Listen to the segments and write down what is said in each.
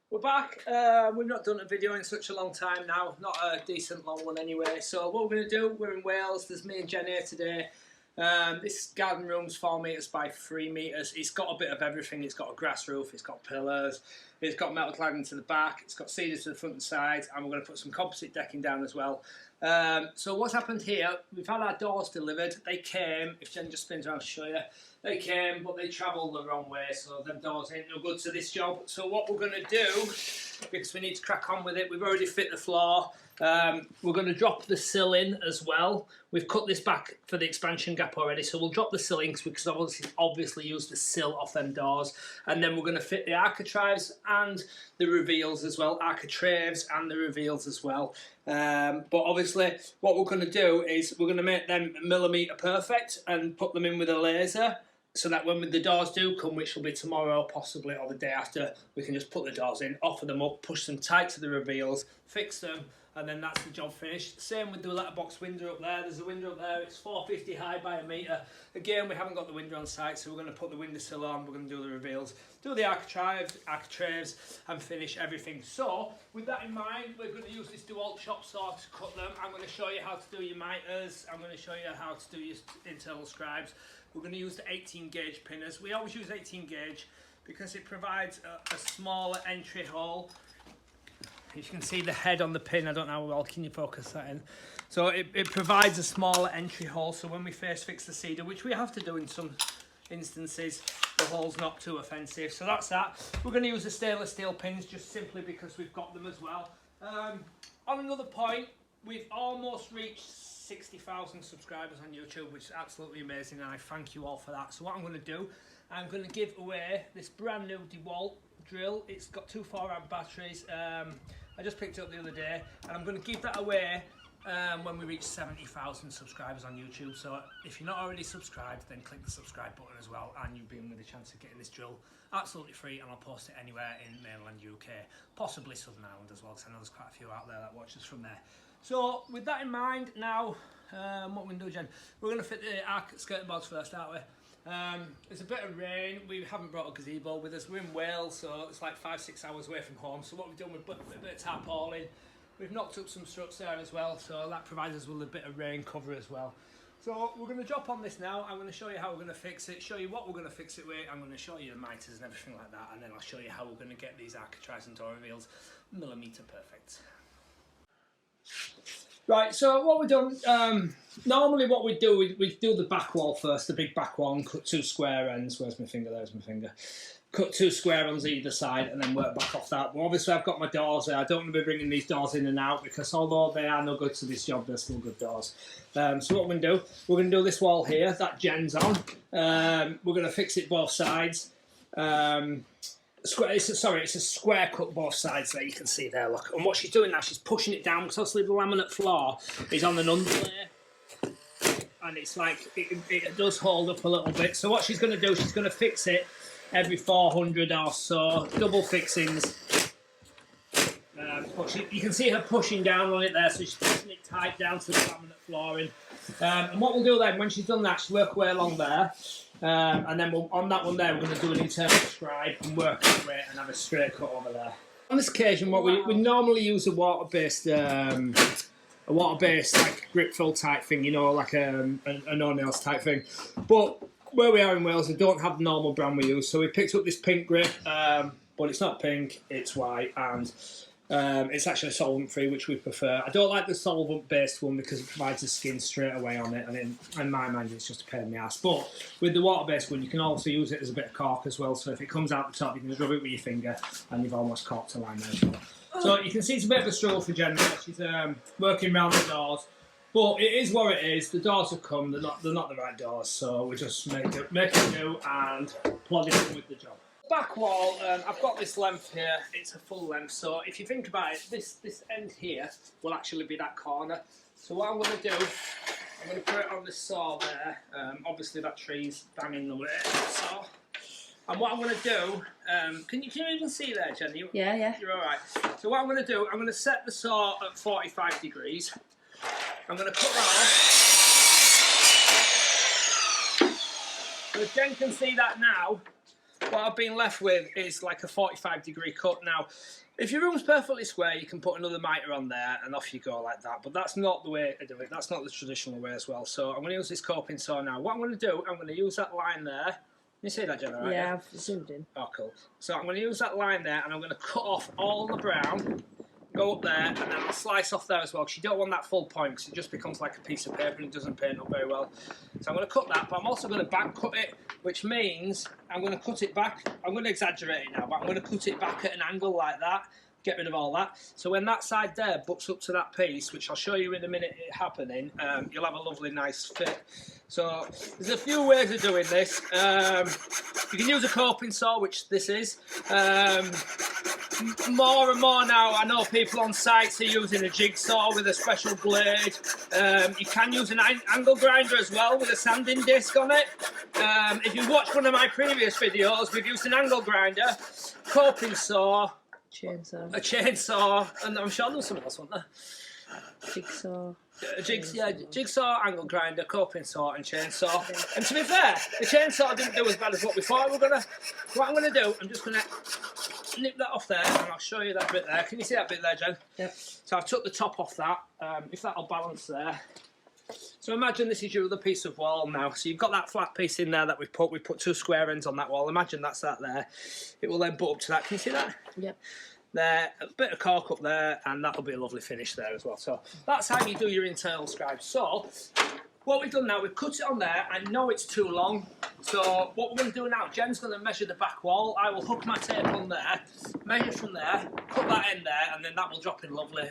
We're back. We've not done a video in such a long time now, not a decent long one anyway. So what we're going to do, we're in Wales, there's me and Jennie here today. This garden room's 4 metres by 3 metres. It's got a bit of everything. It's got a grass roof, it's got pillars, it's got metal cladding to the back, it's got cedars to the front and side, and we're going to put some composite decking down as well. So what's happened here, we've had our doors delivered. They came, if Jen just spins around to show you, they came but they travelled the wrong way, so them doors ain't no good to this job. So what we're going to do, because we need to crack on with it, we've already fit the floor. We're going to drop the sill in as well. We've cut this back for the expansion gap already, so we'll drop the sill in because we obviously use the sill off them doors, and then we're going to fit the architraves and the reveals as well, architraves and the reveals as well. But obviously what we're going to do is we're going to make them millimetre perfect and put them in with a laser, so that when the doors do come, which will be tomorrow possibly or the day after, we can just put the doors in, offer them up, push them tight to the reveals, fix them, and then that's the job finished. Same with the letterbox window up there. There's a window up there, it's 450 high by 1 metre. Again, we haven't got the window on site, so we're going to put the windowsill on, we're going to do the reveals, do the architraves, and finish everything. So, with that in mind, we're going to use this DeWalt chop saw to cut them. I'm going to show you how to do your miters, I'm going to show you how to do your internal scribes. We're going to use the 18 gauge pinners. We always use 18 gauge because it provides a smaller entry hole. You can see the head on the pin. I don't know how well can you focus that in. So it provides a smaller entry hole, so when we first fix the cedar, which we have to do in some instances, the hole's not too offensive. So that's that. We're going to use the stainless steel pins just simply because we've got them as well. On another point, we've almost reached 60,000 subscribers on YouTube, which is absolutely amazing, and I thank you all for that. So what I'm going to do, I'm going to give away this brand new DeWalt drill. It's got 2 4-amp batteries. I just picked it up the other day, and I'm going to give that away when we reach 70,000 subscribers on YouTube. So if you're not already subscribed, then click the subscribe button as well, and you'll be in with a chance of getting this drill absolutely free, and I'll post it anywhere in mainland UK, possibly Southern Ireland as well, because I know there's quite a few out there that watch us from there. So with that in mind, now what we're going to do, Jen, we're going to fit the skirting boards first, aren't we? There's a bit of rain. We haven't brought a gazebo with us. We're in Wales, so it's like 5-6 hours away from home. So what we've done, we've put a bit of tarpaulin. We've knocked up some struts there as well, so that provides us with a bit of rain cover as well. So we're going to drop on this now. I'm going to show you how we're going to fix it, show you what we're going to fix it with. I'm going to show you the miters and everything like that, and then I'll show you how we're going to get these architraves and door reveals millimetre perfect. Right, so what we've done, normally what we do, we do the back wall first, the big back wall, and cut 2 square ends. Where's my finger? There's my finger. Cut 2 square ends either side and then work back off that. But obviously I've got my doors there. I don't want to be bringing these doors in and out because although they are no good to this job, they're still good doors. So what we're going to do, we're going to do this wall here, that Jen's on. We're going to fix it both sides. It's a square cut both sides there, you can see there, look. And what she's doing now, she's pushing it down because obviously the laminate floor is on an underlay, and it's like, it does hold up a little bit. So what she's going to do, she's going to fix it every 400 or so, double fixings. But you can see her pushing down on it there, so she's pushing it tight down to the laminate flooring. And what we'll do then, when she's done that, she'll work her way along there. And then on that one there, we're going to do an internal scribe and work our way and have a straight cut over there. On this occasion, what we normally use a water-based like grip fill type thing, you know, like a no-nails type thing. But where we are in Wales, we don't have the normal brand we use, so we picked up this pink grip, but it's not pink, it's white, and it's actually solvent-free, which we prefer. I don't like the solvent-based one because it provides the skin straight away on it, and in my mind it's just a pain in the ass. But with the water-based one, you can also use it as a bit of cork as well, so if it comes out the top, you can just rub it with your finger, and you've almost corked a line there as well. So you can see it's a bit of a struggle for Jennie. She's working around the doors, but it is what it is. The doors have come, they're not the right doors, so we just make it new and plod it in with the job. Back wall, I've got this length here, it's a full length, so if you think about it, this end here will actually be that corner. So what I'm going to do, I'm going to put it on the saw there. Obviously that tree's banging the way, so. And what I'm going to do, can you even see there, Jennie? Yeah. You're alright. So what I'm going to do, I'm going to set the saw at 45 degrees. I'm going to cut that off. So Jen can see that now. what I've been left with is like a 45-degree cut. Now, if your room's perfectly square, you can put another mitre on there and off you go like that. But that's not the way to do it. That's not the traditional way as well. So I'm going to use this coping saw now. What I'm going to do, I'm going to use that line there. Can you see that, Jennie? Right? Yeah, I've zoomed in. Oh, cool. So I'm going to use that line there and I'm going to cut off all the brown, go up there, and then I'll slice off there as well, because you don't want that full point, because it just becomes like a piece of paper and it doesn't paint up very well. So I'm going to cut that, but I'm also going to back cut it, which means I'm going to cut it back. I'm going to exaggerate it now, but I'm going to cut it back at an angle like that, get rid of all that. So when that side there butts up to that piece, which I'll show you in a minute it happening, you'll have a lovely nice fit. So there's a few ways of doing this. You can use a coping saw, which this is. More and more now, I know people on sites are using a jigsaw with a special blade. You can use an angle grinder as well with a sanding disc on it. If you watched one of my previous videos, we've used an angle grinder, coping saw, a chainsaw, and I'm sure there was something else, wasn't there? Jigsaw. Jigsaw, angle grinder, coping saw, and chainsaw. And to be fair, the chainsaw didn't do as bad as what we thought we were gonna. What I'm gonna do, I'm just gonna nip that off there, and I'll show you that bit there. Can you see that bit there, Jen? Yep. So I've took the top off that. If that'll balance there. So imagine this is your other piece of wall now. So you've got that flat piece in there that we put two square ends on that wall. Imagine that's that there. It will then butt up to that. Can you see that? Yep. There, a bit of cork up there, and that'll be a lovely finish there as well. So that's how you do your internal scribe. So what we've done now, we've cut it on there. I know it's too long, so what we're going to do now, Jen's going to measure the back wall. I will hook my tape on there, measure from there, cut that end there, and then that will drop in lovely.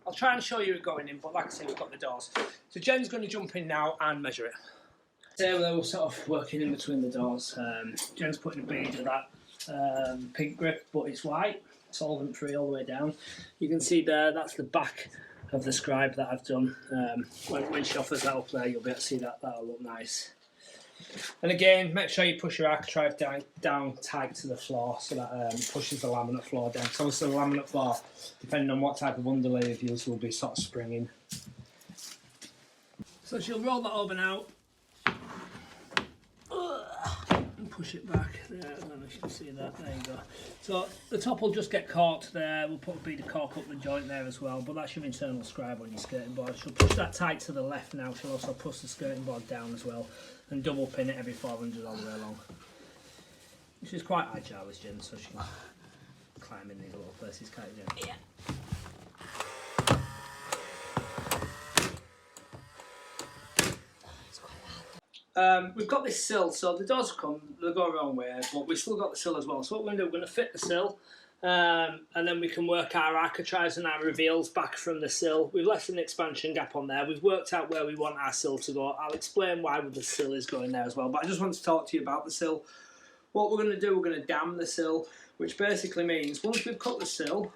I'll try and show you it going in, but like I say, we've got the doors. So Jen's going to jump in now and measure it. So we're sort of working in between the doors. Jen's putting a bead of that pink grip, but it's white. Solvent free all the way down. You can see there, that's the back of the scribe that I've done. When she offers that up there, you'll be able to see that. That'll look nice. And again, make sure you push your architrave down tight to the floor, so that pushes the laminate floor down. So obviously the laminate floor, depending on what type of underlay you've used, will be sort of springing. So she'll roll that over now. Push it back there, I don't know if you can see that, there you go. So the top will just get corked there, we'll put a bead of cork up the joint there as well, but that's your internal scribe on your skirting board. She'll push that tight to the left now, she'll also push the skirting board down as well, and double pin it every 400 all the way along. She's quite agile, this Jen, so she can climb in these little places, can't you, Jen? Yeah. We've got this sill, so the doors come, they'll go wrong way, but we've still got the sill as well. So what we're going to do, we're going to fit the sill, and then we can work our architraves and our reveals back from the sill. We've left an expansion gap on there. We've worked out where we want our sill to go. I'll explain why the sill is going there as well, but I just want to talk to you about the sill. What we're going to do, we're going to dam the sill, which basically means once we've cut the sill,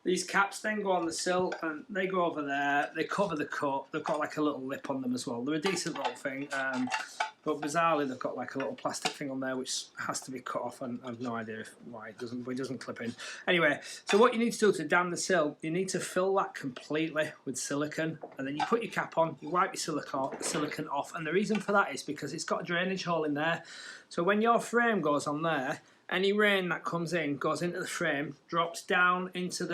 these caps then go on the sill and they go over there, they cover the cut, they've got like a little lip on them as well. They're a decent little thing, but bizarrely they've got like a little plastic thing on there which has to be cut off, and I have no idea why it doesn't clip in. Anyway, so what you need to do to dam the sill, you need to fill that completely with silicone, and then you put your cap on, you wipe your silicone off, and the reason for that is because it's got a drainage hole in there. So when your frame goes on there, any rain that comes in goes into the frame, drops down into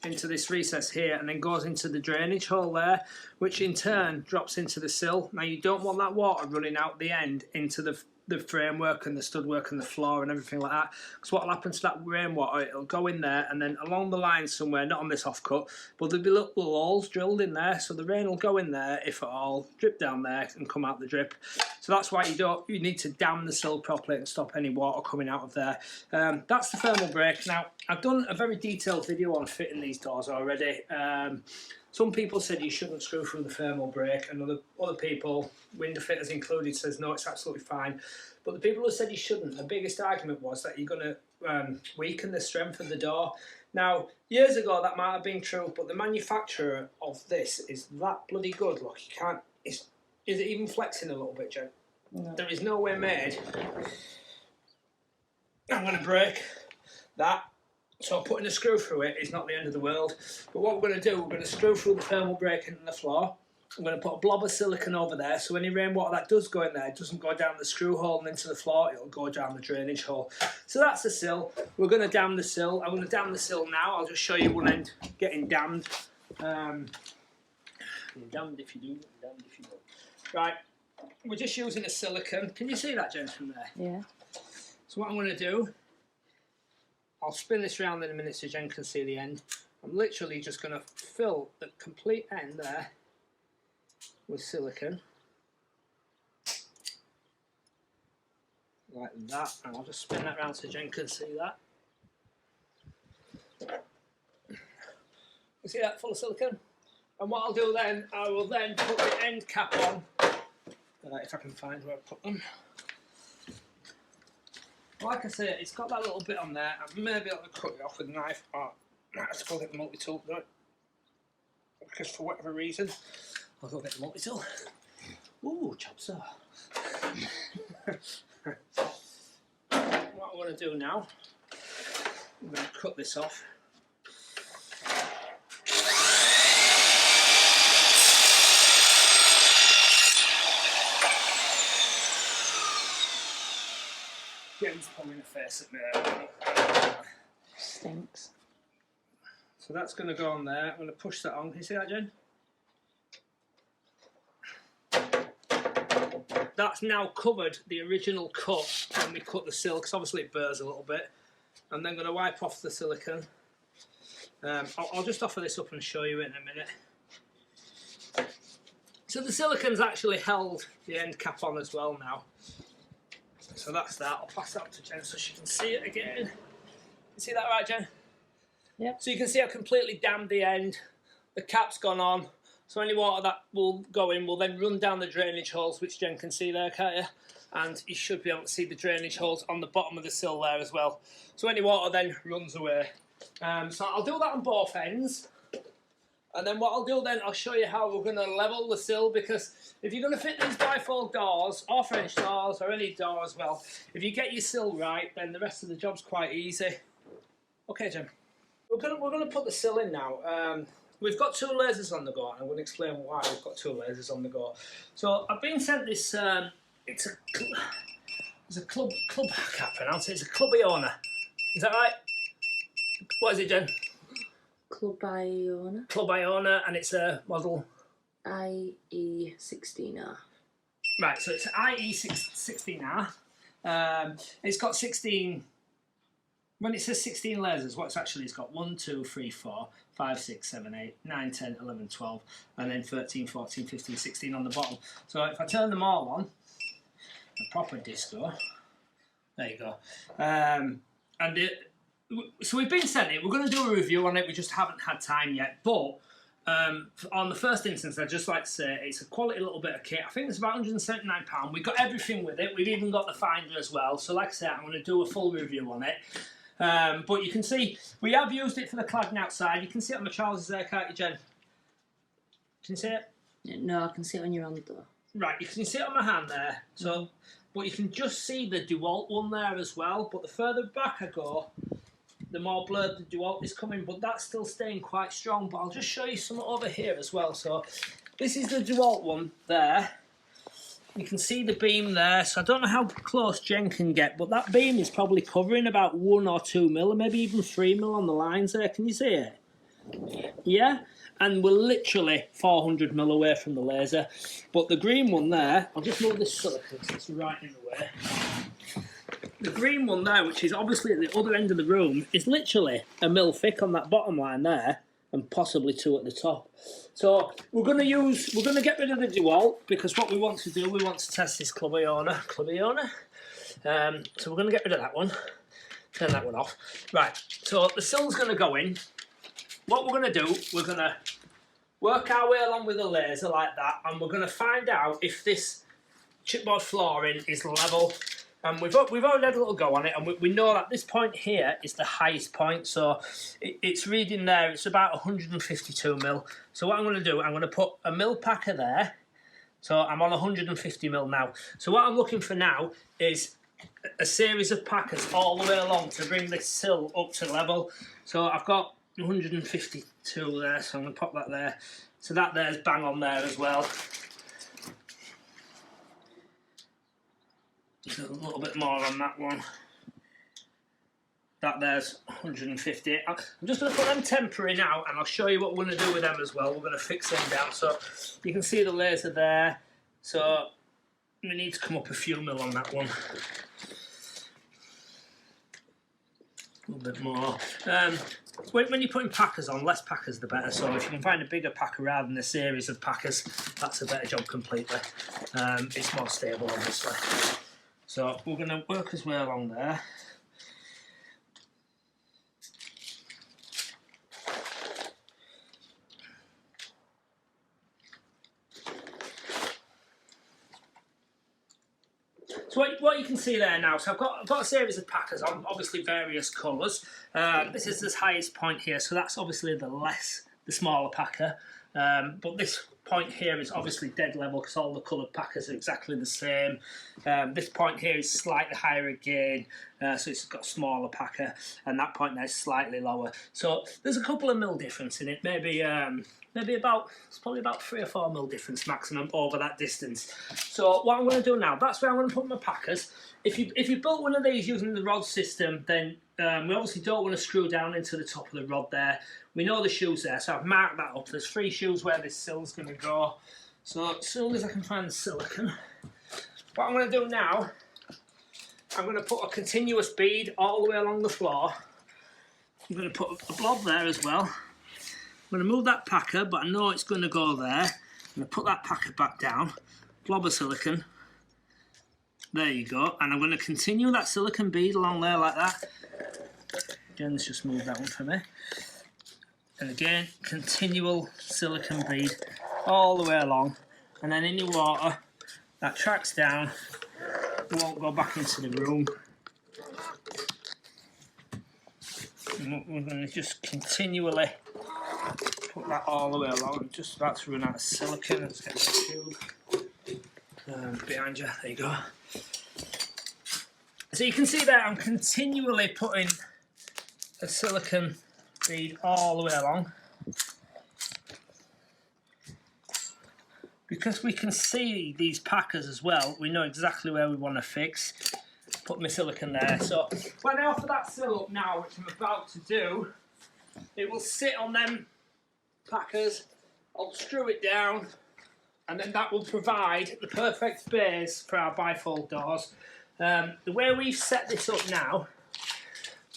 this recess here, and then goes into the drainage hole there, which in turn drops into the sill. Now you don't want that water running out the end into the framework and the stud-work and the floor and everything like that, because what will happen to that rainwater, it'll go in there and then along the line somewhere, not on this offcut, but there'll be little holes drilled in there, so the rain will go in there, if at all, drip down there and come out the drip. So that's why you need to dam the sill properly and stop any water coming out of there. That's the thermal break. Now I've done a very detailed video on fitting these doors already. Some people said you shouldn't screw through the thermal break, and other people, window fitters included, says no, it's absolutely fine. But the people who said you shouldn't, the biggest argument was that you're going to weaken the strength of the door. Now, years ago that might have been true, but the manufacturer of this is that bloody good. Look, you can't. Is it even flexing a little bit, Jen? No. There is no way made. I'm going to break that. So putting a screw through it is not the end of the world. But what we're going to do, we're going to screw through the thermal break into the floor. I'm going to put a blob of silicone over there, so any rainwater that does go in there doesn't go down the screw hole and into the floor, it'll go down the drainage hole. So that's the sill. We're going to dam the sill. I'm going to dam the sill now. I'll just show you one end getting dammed. You're damned if you do, you're damned if you don't. Right, we're just using a silicone. Can you see that, Jen, from there? Yeah. So what I'm going to do, I'll spin this round in a minute so Jen can see the end. I'm literally just going to fill the complete end there with silicone, like that, and I'll just spin that round so Jen can see that. You see that, full of silicone? And what I'll do then, I will then put the end cap on, if I can find where I put them. Like I say, it's got that little bit on there. I may be able to cut it off with a knife, or I have to go get the multi-tool, right? Because for whatever reason, I'll go get the multi-tool. Ooh, chops off. What I'm going to do now, I'm going to cut this off. Jen's pulling a face at me there. Stinks. So that's going to go on there. I'm going to push that on. Can you see that, Jen? That's now covered the original cut when we cut the sill, because obviously it burrs a little bit. I'm then going to wipe off the silicone. I'll just offer this up and show you it in a minute. So the silicone's actually held the end cap on as well now. So that's that. I'll pass that up to Jen so she can see it again. You see that right, Jen? Yep. So you can see I've completely dammed the end. The cap's gone on. So any water that will go in will then run down the drainage holes, which Jen can see there, can't you? And you should be able to see the drainage holes on the bottom of the sill there as well. So any water then runs away. So I'll do that on both ends. And then what I'll do then, I'll show you how we're going to level the sill, because if you're going to fit these bifold doors, or French doors, or any door as well, if you get your sill right, then the rest of the job's quite easy. Okay, Jen. We're going to put the sill in now. We've got two lasers on the go, and I'm going to explain why we've got two lasers on the go. So I've been sent this, it's a club, I can't pronounce it, it's a Club Iona. Is that right? What is it, Jen? Club Iona. Club Iona, and it's a model IE16R. Right, so it's IE16R. It's got 16. When it says 16 lasers, what's actually it's got 1, 2, 3, 4, 5, 6, 7, 8, 9, 10, 11, 12, and then 13, 14, 15, 16 on the bottom. So if I turn them all on, a proper disco, there you go. So we've been sent it. We're going to do a review on it. We just haven't had time yet. But on the first instance, I'd just like to say it's a quality little bit of kit. I think it's about £179. We've got everything with it. We've even got the finder as well. So like I said, I'm going to do a full review on it. But you can see, we have used it for the cladding outside. You can see it on my trousers there, can't you, Jen? Can you see it? No, I can see it on your hand though. Right, you can see it on my hand there. So, but you can just see the DeWalt one there as well. But the further back I go, the more blurred the DeWalt is coming. But that's still staying quite strong. But I'll just show you some over here as well. So this is the DeWalt one there. You can see the beam there, so I don't know how close Jen can get, but that beam is probably covering about 1 or 2 mil, or maybe even 3 mil on the lines there. Can you see it? Yeah? And we're literally 400 mil away from the laser. But the green one there, I'll just move this silicone so it's right in the way. The green one there, which is obviously at the other end of the room, is literally a mil thick on that bottom line there, and possibly 2 at the top. So we're going to get rid of the DeWalt, because what we want to do, we want to test this Club Iona. So we're going to get rid of that one, turn that one off. Right, so the sill's going to go in. What we're going to do, we're going to work our way along with the laser like that, and we're going to find out if this chipboard flooring is level. And we've already had a little go on it, and we know that this point here is the highest point, so it's reading there, it's about 152 mil. So what I'm going to do, I'm going to put a mil packer there, so I'm on 150 mil now. So what I'm looking for now is a series of packers all the way along to bring this sill up to level. So I've got 152 there, so I'm going to pop that there. So that there's bang on there as well. Just a little bit more on that one. That there's 150. I'm just going to put them temporary now, and I'll show you what we're going to do with them as well. We're going to fix them down. So you can see the laser there. So we need to come up a few mil on that one. A little bit more. When you're putting packers on, less packers the better. So if you can find a bigger packer rather than a series of packers, that's a better job completely. It's more stable, obviously. So we're going to work as well along there. So what you can see there now, so I've got a series of packers on, obviously various colours. This is this highest point here, so that's obviously the smaller packer. But this point here is obviously dead level because all the coloured packers are exactly the same. This point here is slightly higher again, so it's got a smaller packer, and that point there is slightly lower. So there's a couple of mil difference in it, maybe it's probably about 3 or 4 mil difference maximum over that distance. So what I'm going to do now, that's where I'm going to put my packers. If you built one of these using the rod system, then we obviously don't want to screw down into the top of the rod there. We know the shoes there, so I've marked that up. There's 3 shoes where this sill's going to go. So as soon as I can find the silicone, what I'm going to do now, I'm going to put a continuous bead all the way along the floor. I'm going to put a blob there as well. I'm going to move that packer, but I know it's going to go there. I'm going to put that packer back down, blob of silicone. There you go. And I'm going to continue that silicone bead along there like that. Jen's just moved that one for me. And again, continual silicone bead all the way along. And then in your water, that tracks down, won't go back into the room. And we're going to just continually put that all the way along. I'm just about to run out of silicone. Let's get my tube behind you. There you go. So you can see there I'm continually putting a silicone bead all the way along. Because we can see these packers as well, we know exactly where we want to fix. Put my silicone there. So when I offer that sill up now, which I'm about to do, it will sit on them packers. I'll screw it down, and then that will provide the perfect base for our bifold doors. The way we've set this up now,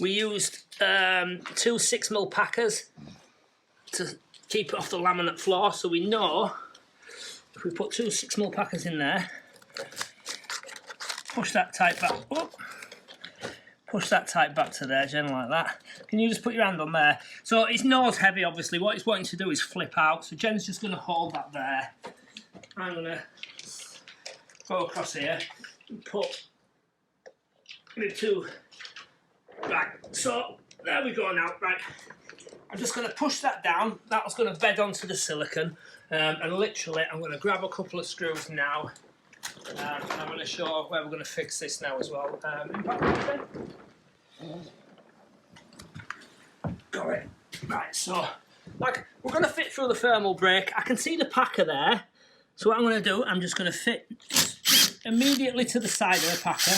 we used 2 6mm packers to keep it off the laminate floor, so we know if we put 2 6mm packers in there, push that tight back up, push that tight back to there, Jen, like that. Can you just put your hand on there? So it's nose heavy, obviously. What it's wanting to do is flip out. So Jen's just going to hold that there. I'm going to go across here and put me 2. Right, so there we go now. Right, I'm just going to push that down. That's going to bed onto the silicone. And literally, I'm going to grab a couple of screws now. And I'm going to show where we're going to fix this now as well. Got it. Right, so like we're going to fit through the thermal brake. I can see the packer there. So what I'm going to do, I'm just going to fit immediately to the side of the packer.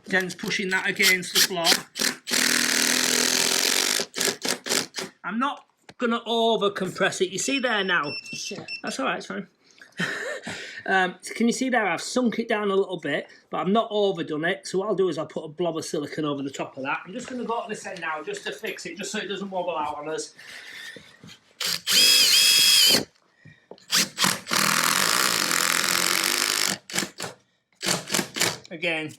Jen's pushing that against the floor. I'm not going to over compress it. You see there now? Sure. That's all right, it's fine. Can you see there? I've sunk it down a little bit, but I've not overdone it. So what I'll do is I'll put a blob of silicone over the top of that. I'm just going to go to this end now just to fix it, just so it doesn't wobble out on us. Again,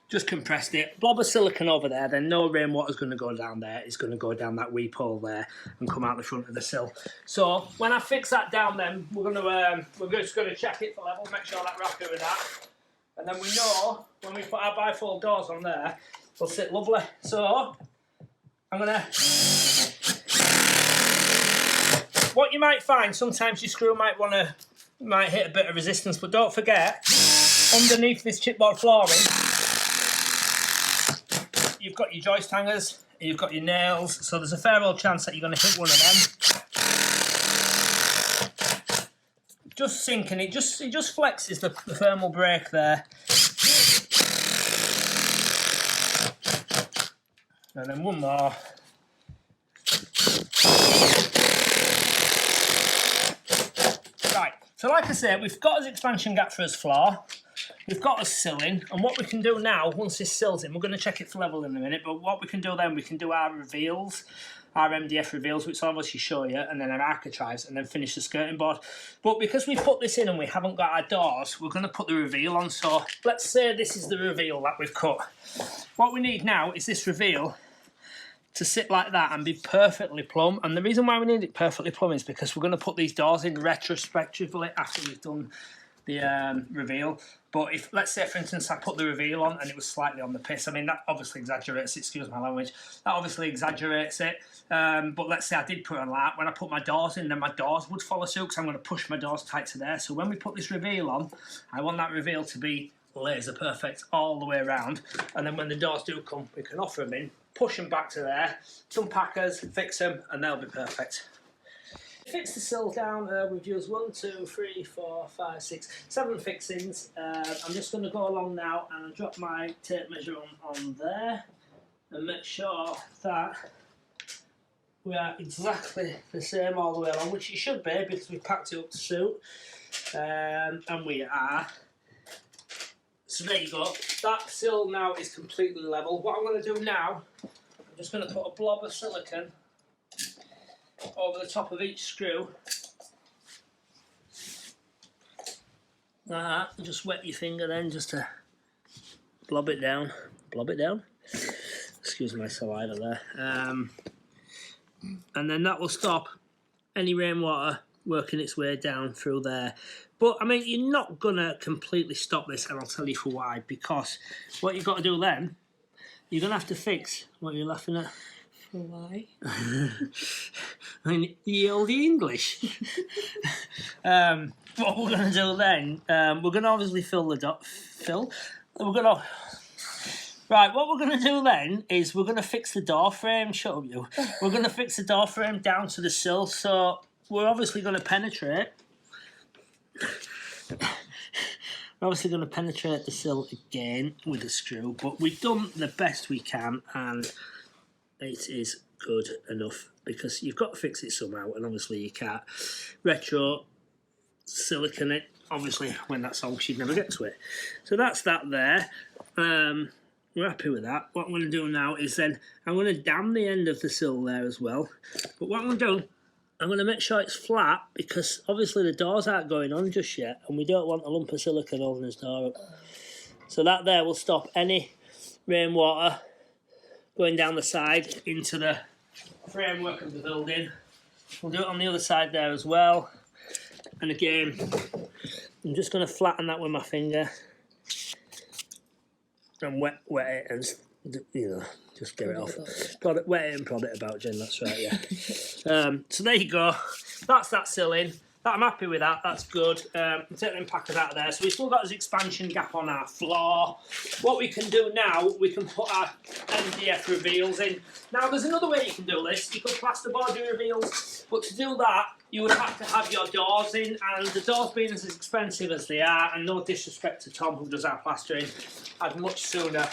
just compressed it. Blob of silicone over there, then no rainwater's going to go down there. It's going to go down that weep hole there and come out the front of the sill. So when I fix that down, then we're just going to check it for level, make sure that we're happy with that, and then we know when we put our bifold doors on there, they'll sit lovely. So I'm going to. What you might find, sometimes your screw might hit a bit of resistance, but don't forget, underneath this chipboard flooring, you've got your joist hangers. you've got your nails, so there's a fair old chance that you're going to hit one of them. Just sinking it just flexes the thermal brake there. And then one more. Right, so like I said, we've got his expansion gap for his floor. We've got us silling, and what we can do now, once this sill's in, we're going to check it for level in a minute, but what we can do then, we can do our reveals, our MDF reveals, which I'll obviously show you, and then our architraves, and then finish the skirting board. But because we put this in and we haven't got our doors, we're going to put the reveal on. So let's say this is the reveal that we've cut. What we need now is this reveal to sit like that and be perfectly plumb. And the reason why we need it perfectly plumb is because we're going to put these doors in retrospectively after we've done the reveal. But if, let's say for instance, I put the reveal on and it was slightly on the piss, I mean that obviously exaggerates it, excuse my language, that obviously exaggerates it, but let's say I did put it on like, when I put my doors in, then my doors would follow suit because I'm going to push my doors tight to there. So when we put this reveal on, I want that reveal to be laser perfect all the way around, and then when the doors do come, we can offer them in, push them back to there, some packers, fix them, and they'll be perfect. Fix the sill down, we've used 1, 2, 3, 4, 5, 6, 7 fixings. I'm just going to go along now and drop my tape measure on there and make sure that we are exactly the same all the way along, which it should be because we've packed it up to suit, and we are. So there you go, that sill now is completely level. What I'm going to do now, I'm just going to put a blob of silicone over the top of each screw. Like that, just wet your finger then just to blob it down. Blob it down. Excuse my saliva there. And then that will stop any rainwater working its way down through there. But I mean, you're not gonna completely stop this, and I'll tell you for why. Because what you've got to do then, you're gonna have to fix. What are you laughing at? For why? I mean, the old English. What we're gonna do then, we're gonna obviously fill the Right, what we're going to do then is we're going to fix the door frame. Shut up, you. We're going to fix the door frame down to the sill, so we're obviously going to penetrate. We're obviously going to penetrate the sill again with a screw, but we've done the best we can, and it is good enough because you've got to fix it somehow, and obviously you can't retro silicone it. Obviously, when that's on, you'd never get to it. So that's that there. We're happy with that. What I'm going to do now is then I'm going to dam the end of the sill there as well. But what I'm going to do, I'm going to make sure it's flat because obviously the doors aren't going on just yet, and we don't want a lump of silicone holding this door up. So that there will stop any rainwater going down the side into the framework of the building. We'll do it on the other side there as well. And again, I'm just going to flatten that with my finger. And wet it and, you know, just get it off. Wet it and prod it about, Jen, that's right, yeah. So there you go. That's that sill in. I'm happy with that, that's good. Take them packers out of there. So we've still got this expansion gap on our floor. What we can do now, we can put our MDF reveals in. Now there's another way you can do this. You could plasterboard your reveals, but to do that, you would have to have your doors in, and the doors being as expensive as they are, and no disrespect to Tom who does our plastering, I'd much sooner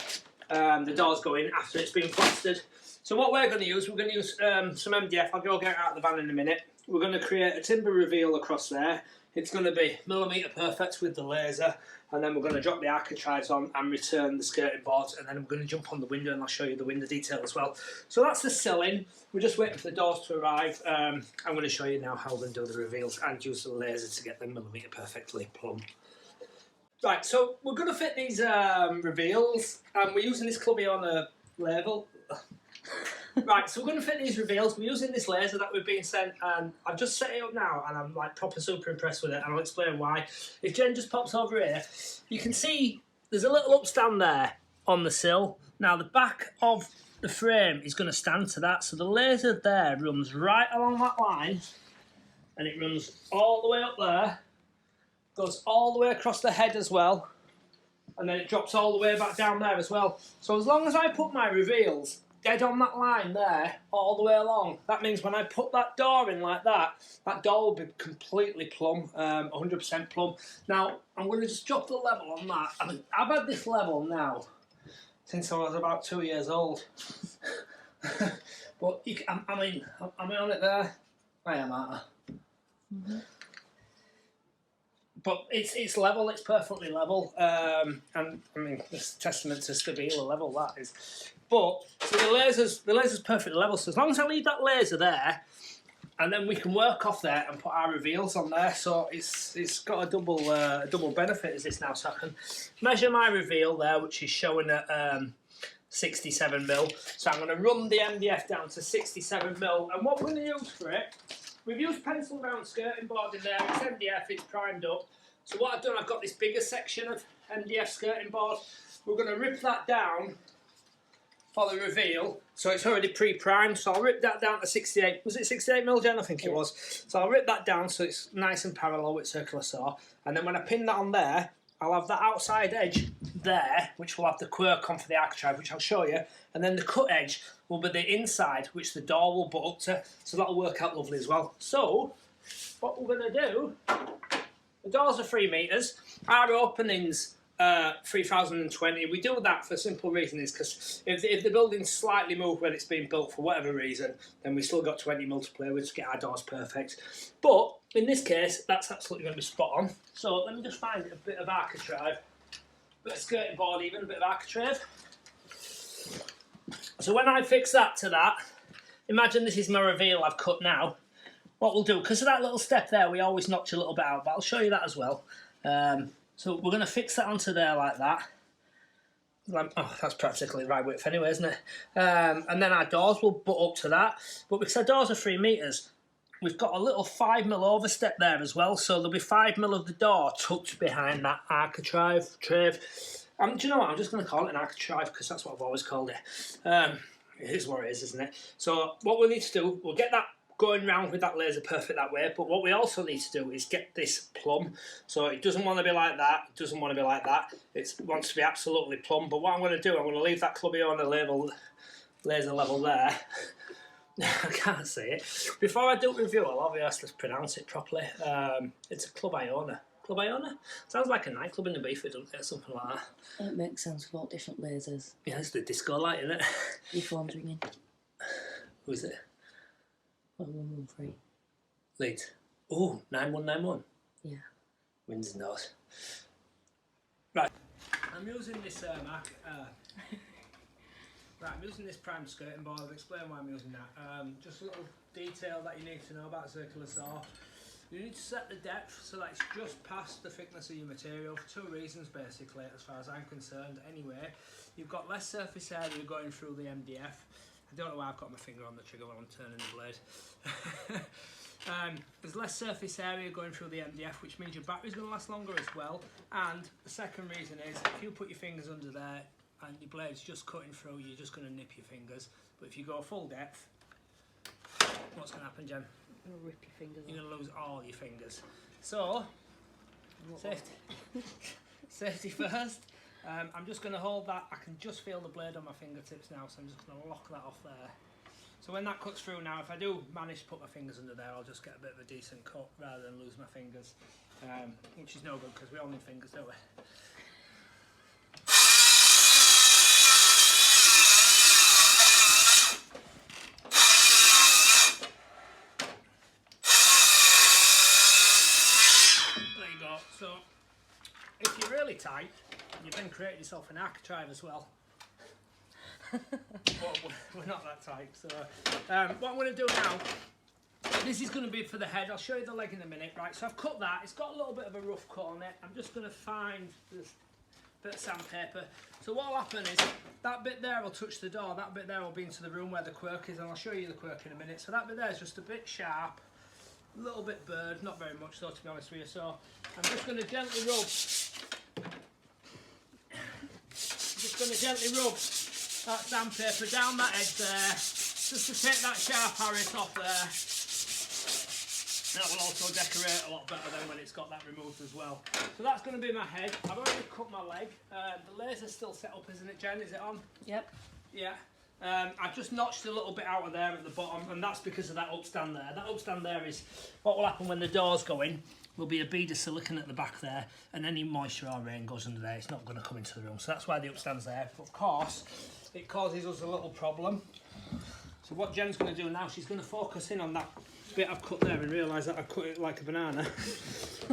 the doors go in after it's been plastered. So what we're going to use, some MDF. I'll go get it out of the van in a minute. We're going to create a timber reveal across there. It's going to be millimetre perfect with the laser, and then we're going to drop the architraves on and return the skirting boards, and then we're going to jump on the window and I'll show you the window detail as well. So that's the silling. We're just waiting for the doors to arrive. I'm going to show you now how we're going to do the reveals and use the laser to get them millimetre perfectly plumb. Right, so we're going to fit these reveals, and we're using this clubby on a level. Right, so we're going to fit these reveals. We're using this laser that we've been sent, and I've just set it up now, and I'm like proper super impressed with it, and I'll explain why. If Jen just pops over here, you can see there's a little upstand there on the sill. Now the back of the frame is going to stand to that, so the laser there runs right along that line, and it runs all the way up there, goes all the way across the head as well, and then it drops all the way back down there as well. So as long as I put my reveals dead on that line there, all the way along. That means when I put that door in like that, that door will be completely plumb, 100% plumb. Now, I'm going to just drop the level on that. I mean, I've had this level now since I was about 2 years old. But, am I on it there? I am, aren't I? Mm-hmm. But it's level, it's perfectly level. And, I mean, it's testament to Stabila level, that is. But, so the laser's perfectly level, so as long as I leave that laser there, and then we can work off there and put our reveals on there, so it's got a double benefit as this now, so I can measure my reveal there, which is showing at 67mm. So I'm going to run the MDF down to 67mm, and what we're going to use for it, we've used pencil round skirting board in there, it's MDF, it's primed up. So what I've done, I've got this bigger section of MDF skirting board, we're going to rip that down for the reveal, so it's already pre-primed, so I'll rip that down to 68, was it 68mm, Jen? I think it was. So I'll rip that down so it's nice and parallel with circular saw, and then when I pin that on there, I'll have that outside edge there, which will have the quirk on for the architrave, which I'll show you, and then the cut edge will be the inside, which the door will butt up to, so that'll work out lovely as well. So, what we're going to do, the doors are 3 metres, our opening's 3020. We do that for a simple reason is because if the building's slightly moved when it's being built for whatever reason, then we still got 20mm to play with to get our doors perfect. But in this case, that's absolutely going to be spot on. So let me just find a bit of architrave, a bit of skirting board even, a bit of architrave. So when I fix that to that, imagine this is my reveal I've cut now. What we'll do, because of that little step there, we always notch a little bit out, but I'll show you that as well. So we're going to fix that onto there like that. Oh, that's practically the right width anyway, isn't it? And then our doors will butt up to that. But because our doors are 3 metres, we've got a little 5mm overstep there as well. So there'll be 5mm of the door tucked behind that architrave. Do you know what? I'm just going to call it an architrave because that's what I've always called it. It is what it is, isn't it? So what we need to do, we'll get that going round with that laser perfect that way, but what we also need to do is get this plumb. So it doesn't want to be like that, it doesn't want to be like that, it wants to be absolutely plumb. But what I'm going to do, I'm going to leave that Clubiona laser level there. I can't say it. Before I do review, I'll obviously pronounce it properly. It's a Clubiona. Clubiona? Sounds like a nightclub in the Beeford, doesn't it? Something like that. It makes sense with all different lasers. Yeah, it's the disco light, isn't it? Your phone's ringing. Who is it? 113. Leeds. Oh, 9191. Yeah. Winds and doors. Right. I'm using this right, I'm using this prime skirting board. I'll explain why I'm using that. Just a little detail that you need to know about circular saw. You need to set the depth so that it's just past the thickness of your material for 2 reasons basically, as far as I'm concerned. Anyway, you've got less surface area going through the MDF. I don't know why I've got my finger on the trigger when I'm turning the blade. There's less surface area going through the MDF, which means your battery's going to last longer as well. And the second reason is, if you put your fingers under there and your blade's just cutting through, you're just going to nip your fingers. But if you go full depth, what's going to happen, Jen? You're going to rip your fingers off. You're going to lose all your fingers. So, safety first. I'm just going to hold that. I can just feel the blade on my fingertips now, so I'm just going to lock that off there. So when that cuts through now, if I do manage to put my fingers under there, I'll just get a bit of a decent cut rather than lose my fingers, which is no good because we all need fingers, don't we? There you go. So if you're really tight, you've then created yourself an architrave as well. But we're not that tight. So what I'm going to do now, this is going to be for the head. I'll show you the leg in a minute. Right, so I've cut that. It's got a little bit of a rough cut on it. I'm just going to find this bit of sandpaper. So what will happen is that bit there will touch the door. That bit there will be into the room where the quirk is, and I'll show you the quirk in a minute. So that bit there is just a bit sharp, a little bit burred, not very much though, to be honest with you. So I'm just going to gently rub. That sandpaper down that edge there, just to take that sharp harris off there. That will also decorate a lot better than when it's got that removed as well. So that's going to be my head. I've already cut my leg. The laser's still set up, isn't it, Jen? Is it on? Yep. Yeah. I've just notched a little bit out of there at the bottom, and that's because of that upstand there. That upstand there is what will happen when the doors go in. There'll be a bead of silicone at the back there, and any moisture or rain goes under there. It's not going to come into the room, so that's why the upstand's there. But of course, it causes us a little problem. So what Jen's going to do now, she's going to focus in on that bit I've cut there and realise that I've cut it like a banana.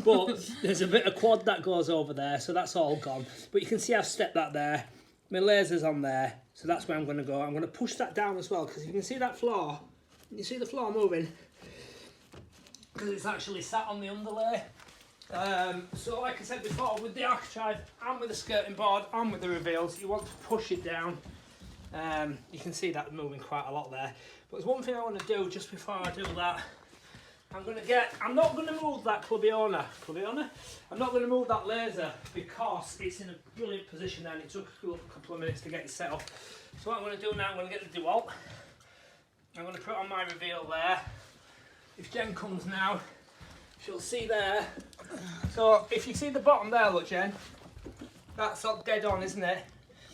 But there's a bit of quad that goes over there, so that's all gone. But you can see I've stepped that there. My laser's on there, so that's where I'm going to go. I'm going to push that down as well, because you can see that floor. You see the floor moving? Because it's actually sat on the underlay. So like I said before, with the architrave and with the skirting board and with the reveals, you want to push it down. You can see that moving quite a lot there. But there's one thing I want to do just before I do that. I'm not going to move that Clubiona. I'm not going to move that laser because it's in a brilliant position there and it took a couple of minutes to get it set up. So what I'm going to do now, I'm going to get the DeWalt. I'm going to put it on my reveal there. If Jen comes now, she'll see there. So if you see the bottom there, look Jen, that's all dead on, isn't it?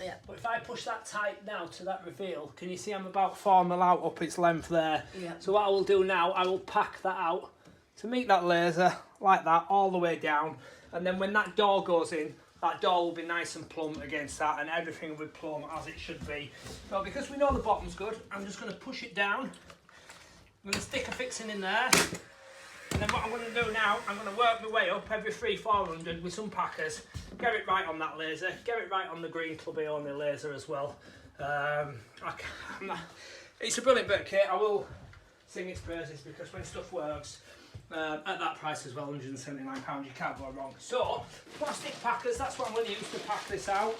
Yeah. But if I push that tight now to that reveal, can you see I'm about 4 mil out up its length there? Yeah. So what I will do now, I will pack that out to meet that laser like that all the way down. And then when that door goes in, that door will be nice and plumb against that and everything will be plumb as it should be. So because we know the bottom's good, I'm just going to push it down. I'm going to stick a fixing in there, and then what I'm going to do now, I'm going to work my way up every 300-400 with some packers, get it right on that laser, get it right on the green Clubiona laser as well. It's a brilliant bit of kit. I will sing its praises because when stuff works, at that price as well, £179, you can't go wrong. So, plastic packers, that's what I'm going to use to pack this out.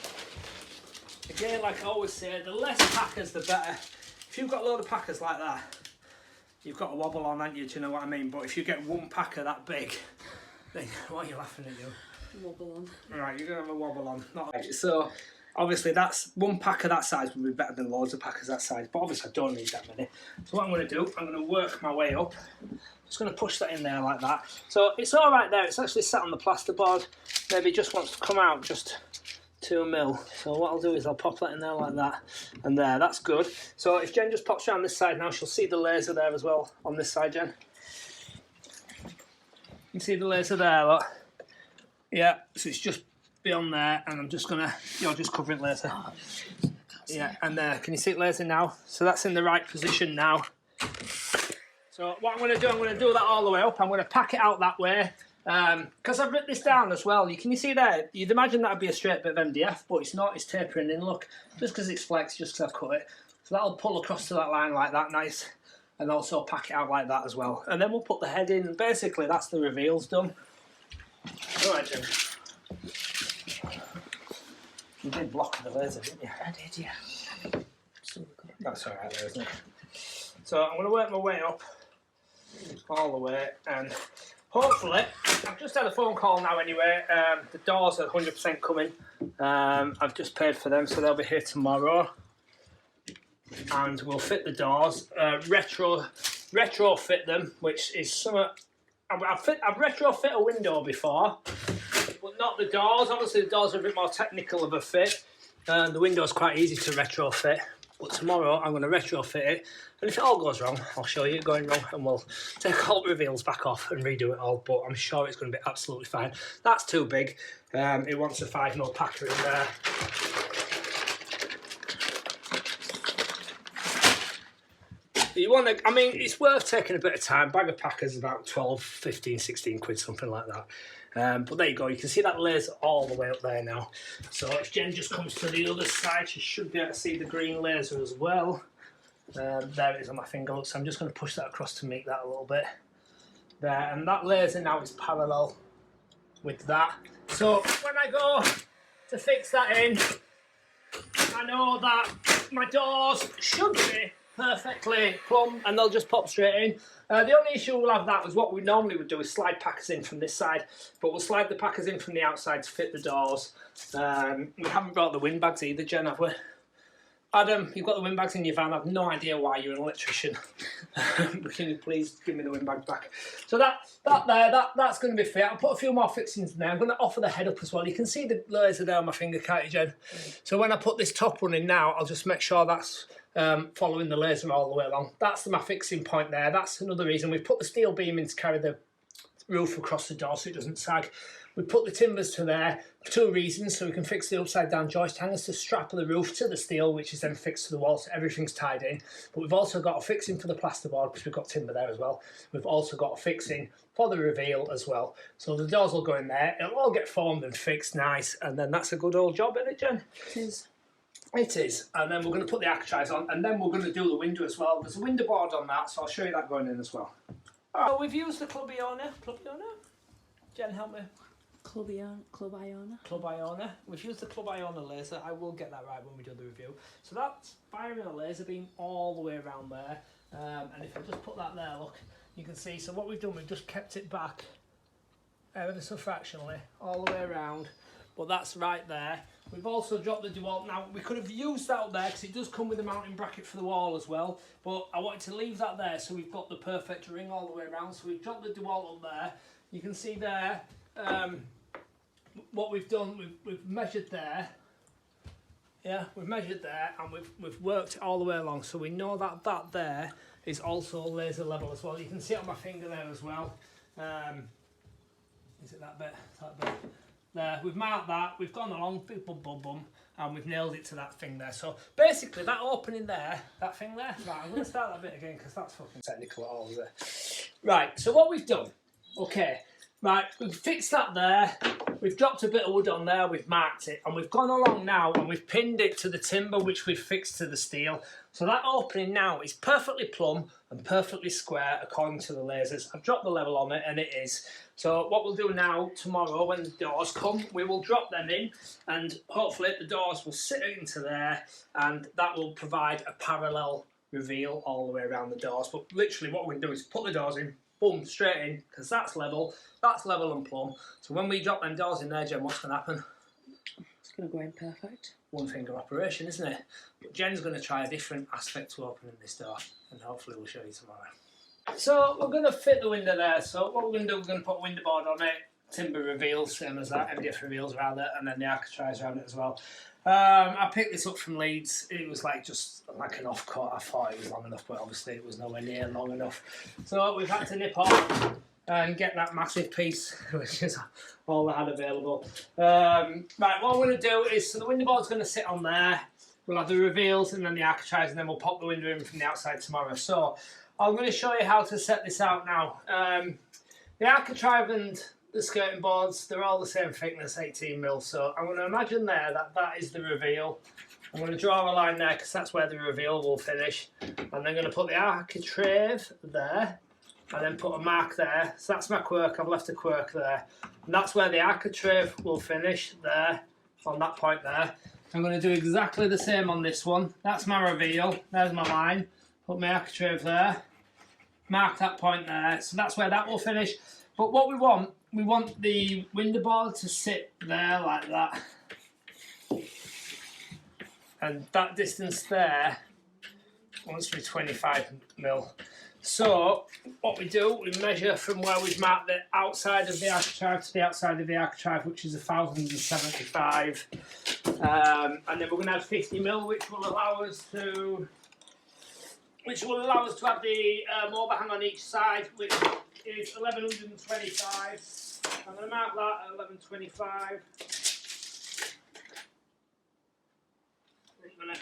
Again, like I always say, the less packers the better. If you've got a load of packers like that, you've got a wobble on, haven't you? Do you know what I mean? But if you get one packer that big, then why are you laughing at you? Wobble on. Right, you're going to have a wobble on. Not right. So, obviously, that's one packer that size would be better than loads of packers that size. But obviously, I don't need that many. So what I'm going to do, I'm going to work my way up. Just going to push that in there like that. So it's all right there. It's actually sat on the plasterboard. Maybe just wants to come out just 2 mil. So what I'll do is I'll pop that in there like that, and there, that's good. So if Jen just pops around this side now, she'll see the laser there as well on this side, Jen. You see the laser there, look. Yeah, so it's just beyond there, and I'm just gonna, you're just covering laser. Yeah, and there, can you see it laser now? So that's in the right position now. So what I'm going to do, I'm going to do that all the way up. I'm going to pack it out that way. Because I've written this down as well. Can you see there? You'd imagine that would be a straight bit of MDF, but it's not. It's tapering in, look. Just because it's flexed, just because I've cut it. So that'll pull across to that line like that, nice. And also pack it out like that as well. And then we'll put the head in. Basically, that's the reveals done. All right, Jim. You did block the laser, didn't you? I did, yeah. That's all right, there, isn't it? So I'm going to work my way up all the way, and hopefully, I've just had a phone call now anyway. The doors are 100% coming. I've just paid for them, so they'll be here tomorrow. And we'll fit the doors, retrofit them, which is something. I've retrofit a window before, but not the doors. Obviously, the doors are a bit more technical of a fit. The window's quite easy to retrofit. But tomorrow I'm going to retrofit it, and if it all goes wrong, I'll show you it going wrong, and we'll take all the reveals back off and redo it all, but I'm sure it's going to be absolutely fine. That's too big. It wants a 5 mil packer in there. You want to, I mean, it's worth taking a bit of time. Bag of packers is about 12, 15, 16 quid, something like that. But there you go, you can see that laser all the way up there now. So if Jen just comes to the other side, she should be able to see the green laser as well. There it is on my finger, so I'm just going to push that across to make that a little bit. There, and that laser now is parallel with that. So when I go to fix that in, I know that my doors should be perfectly plumb and they'll just pop straight in. The only issue we'll have that is what we normally would do is slide packers in from this side, but we'll slide the packers in from the outside to fit the doors. We haven't brought the windbags either, Jen, have we? Adam, you've got the windbags in your van. I've no idea why you're an electrician. Can you please give me the windbags back? So that's going to be fit. I'll put a few more fixings in there. I'm going to offer the head up as well. You can see the laser there on my finger, can't you, Jen? So when I put this top one in now, I'll just make sure that's following the laser all the way along. That's my fixing point there. That's another reason we've put the steel beam in to carry the roof across the door so it doesn't sag. We put the timbers to there for two reasons, so we can fix the upside down joist hangers to strap the roof to the steel, which is then fixed to the wall, so everything's tied in. But we've also got a fixing for the plasterboard because we've got timber there as well. We've also got a fixing for the reveal as well. So the doors will go in there, it'll all get formed and fixed nice, and then that's a good old job, isn't it, Jen? It is. It is, and then we're going to put the architraves on, and then we're going to do the window as well. There's a window board on that, so I'll show you that going in as well. Oh, we've used the Club Iona. Jen, help me. Club Iona. Club Iona. We've used the Club Iona laser. I will get that right when we do the review. So that's firing a laser beam all the way around there. And if I just put that there, look, you can see. So what we've done, we've just kept it back ever so fractionally all the way around. But that's right there. We've also dropped the DeWalt. Now, we could have used that up there because it does come with a mounting bracket for the wall as well. But I wanted to leave that there so we've got the perfect ring all the way around. So we've dropped the DeWalt up there. You can see there what we've done. We've measured there. Yeah, we've measured there and we've worked it all the way along. So we know that that there is also laser level as well. You can see it on my finger there as well. Is it that bit? That bit. There, we've marked that, we've gone along, big bum bum bum, and we've nailed it to that thing there. So basically, that opening there, that thing there, right, I'm going to start that bit again because that's fucking technical at all, is it? Right, so what we've done, okay, right, we've fixed that there, we've dropped a bit of wood on there, we've marked it, and we've gone along now and we've pinned it to the timber which we've fixed to the steel. So that opening now is perfectly plumb and perfectly square according to the lasers. I've dropped the level on it and it is. So what we'll do now, tomorrow when the doors come, we will drop them in and hopefully the doors will sit into there and that will provide a parallel reveal all the way around the doors. But literally what we're going to do is put the doors in, boom, straight in, because that's level and plumb. So when we drop them doors in there, Jen, what's going to happen? It's going to go in perfect. One finger operation, isn't it? But Jen's going to try a different aspect to opening this door and hopefully we'll show you tomorrow. So we're going to fit the window there. So what we're going to do, we're going to put a window board on it, timber reveals, same as that, MDF reveals around it, and then the architraves around it as well. I picked this up from Leeds. It was like just like an off cut. I thought it was long enough, but obviously it was nowhere near long enough. So we've had to nip off and get that massive piece, which is all I had available. Right, what I'm going to do is, so the window board's going to sit on there. We'll have the reveals and then the architraves, and then we'll pop the window in from the outside tomorrow. So I'm going to show you how to set this out now. The architrave and the skirting boards, they're all the same thickness, 18mm. So I'm going to imagine there that that is the reveal. I'm going to draw a line there because that's where the reveal will finish. And then I'm going to put the architrave there. And then put a mark there. So that's my quirk. I've left a quirk there. And that's where the architrave will finish there, on that point there. I'm going to do exactly the same on this one. That's my reveal. There's my line. Put my architrave there. Mark that point there. So that's where that will finish. But what we want the window board to sit there like that. And that distance there wants to be 25mm. So what we do, we measure from where we've marked the outside of the architrave to the outside of the architrave, which is 1075. And then we're going to have 50mm, which will allow us to have the overhang on each side, which is 1125. I'm going to mark that at 1125. I'm going to,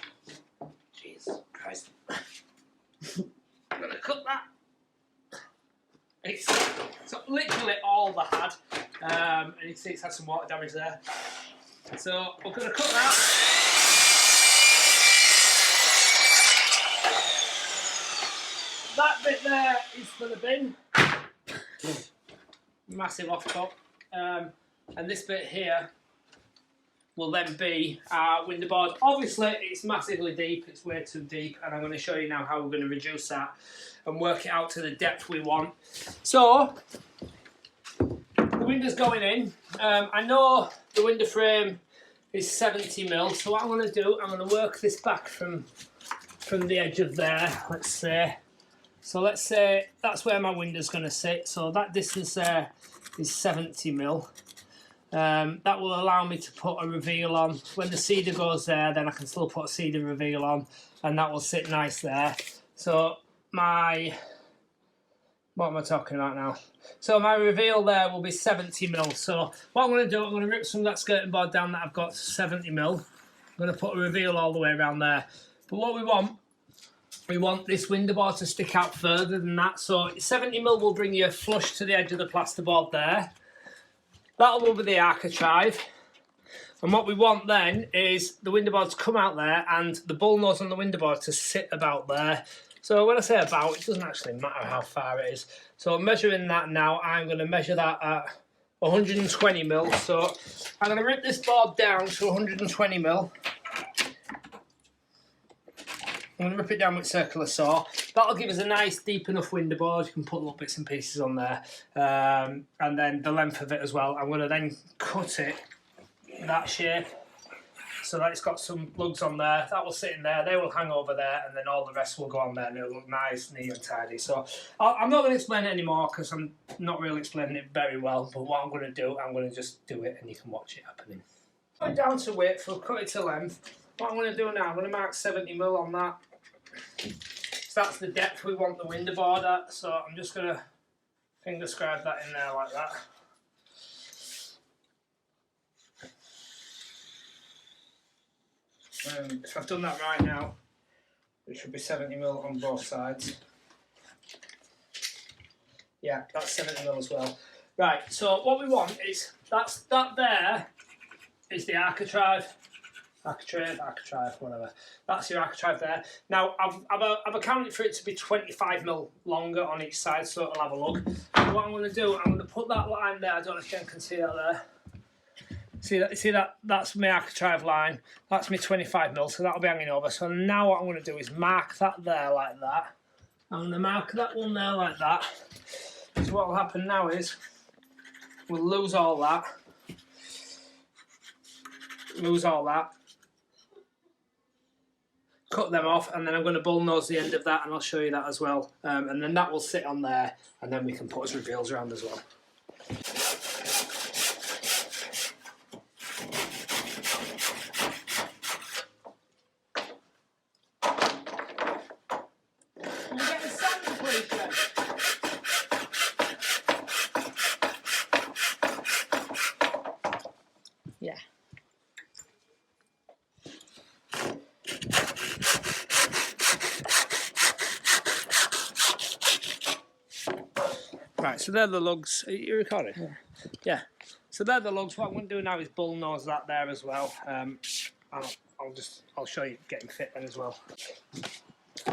Jesus Christ. I'm going to cut that. It's so literally all the had, and you can see it's had some water damage there. So we're going to cut that. That bit there is for the bin. Massive off cut. And this bit here will then be our window board. Obviously it's massively deep, it's way too deep, and I'm going to show you now how we're going to reduce that and work it out to the depth we want. So the window's going in. I know the window frame is 70mm. So what I'm going to do, I'm going to work this back from the edge of there, let's say. So let's say that's where my window's going to sit. So that distance there is 70mm. That will allow me to put a reveal on. When the cedar goes there, then I can still put a cedar reveal on, and that will sit nice there. So what am I talking about now? So my reveal there will be 70mm. So what I'm going to do, I'm going to rip some of that skirting board down that I've got to 70mm. I'm going to put a reveal all the way around there. But what we want this window board to stick out further than that. So 70mm will bring you flush to the edge of the plasterboard there. That'll be the architrave. And what we want then is the window board to come out there and the bull nose on the window board to sit about there. So when I say about, it doesn't actually matter how far it is. So measuring that now, I'm going to measure that at 120mm. So I'm going to rip this board down to 120mm. I'm going to rip it down with circular saw. That'll give us a nice deep enough window board. You can put little bits and pieces on there. And then the length of it as well. I'm going to then cut it that shape so that it's got some lugs on there. That will sit in there. They will hang over there, and then all the rest will go on there, and it'll look nice, neat and tidy. So I'm not going to explain it anymore because I'm not really explaining it very well. But what I'm going to do, I'm going to just do it, and you can watch it happening. Put it down to width. We'll cut it to length. What I'm going to do now, I'm going to mark 70mm on that. So that's the depth we want the window board at. So I'm just going to finger scribe that in there like that. If I've done that right now, it should be 70mm on both sides. Yeah, that's 70mm as well. Right, so what we want is, that there is the architrave, whatever. That's your architrave there. Now, I've accounted for it to be 25mm longer on each side, so it'll have a lug. And what I'm going to do, I'm going to put that line there. I don't know if you can see that there. See that? That's my architrave line. That's my 25mm, so that'll be hanging over. So now what I'm going to do is mark that there like that. I'm going to mark that one there like that. So what will happen now is we'll lose all that. Cut them off, and then I'm going to bullnose the end of that, and I'll show you that as well. And then that will sit on there, and then we can put his reveals around as well. Yeah. Right, so they're the lugs. Are you recording? Yeah. Yeah. So they're the lugs. What I'm going to do now is bullnose that there as well. I'll show you getting fit then as well.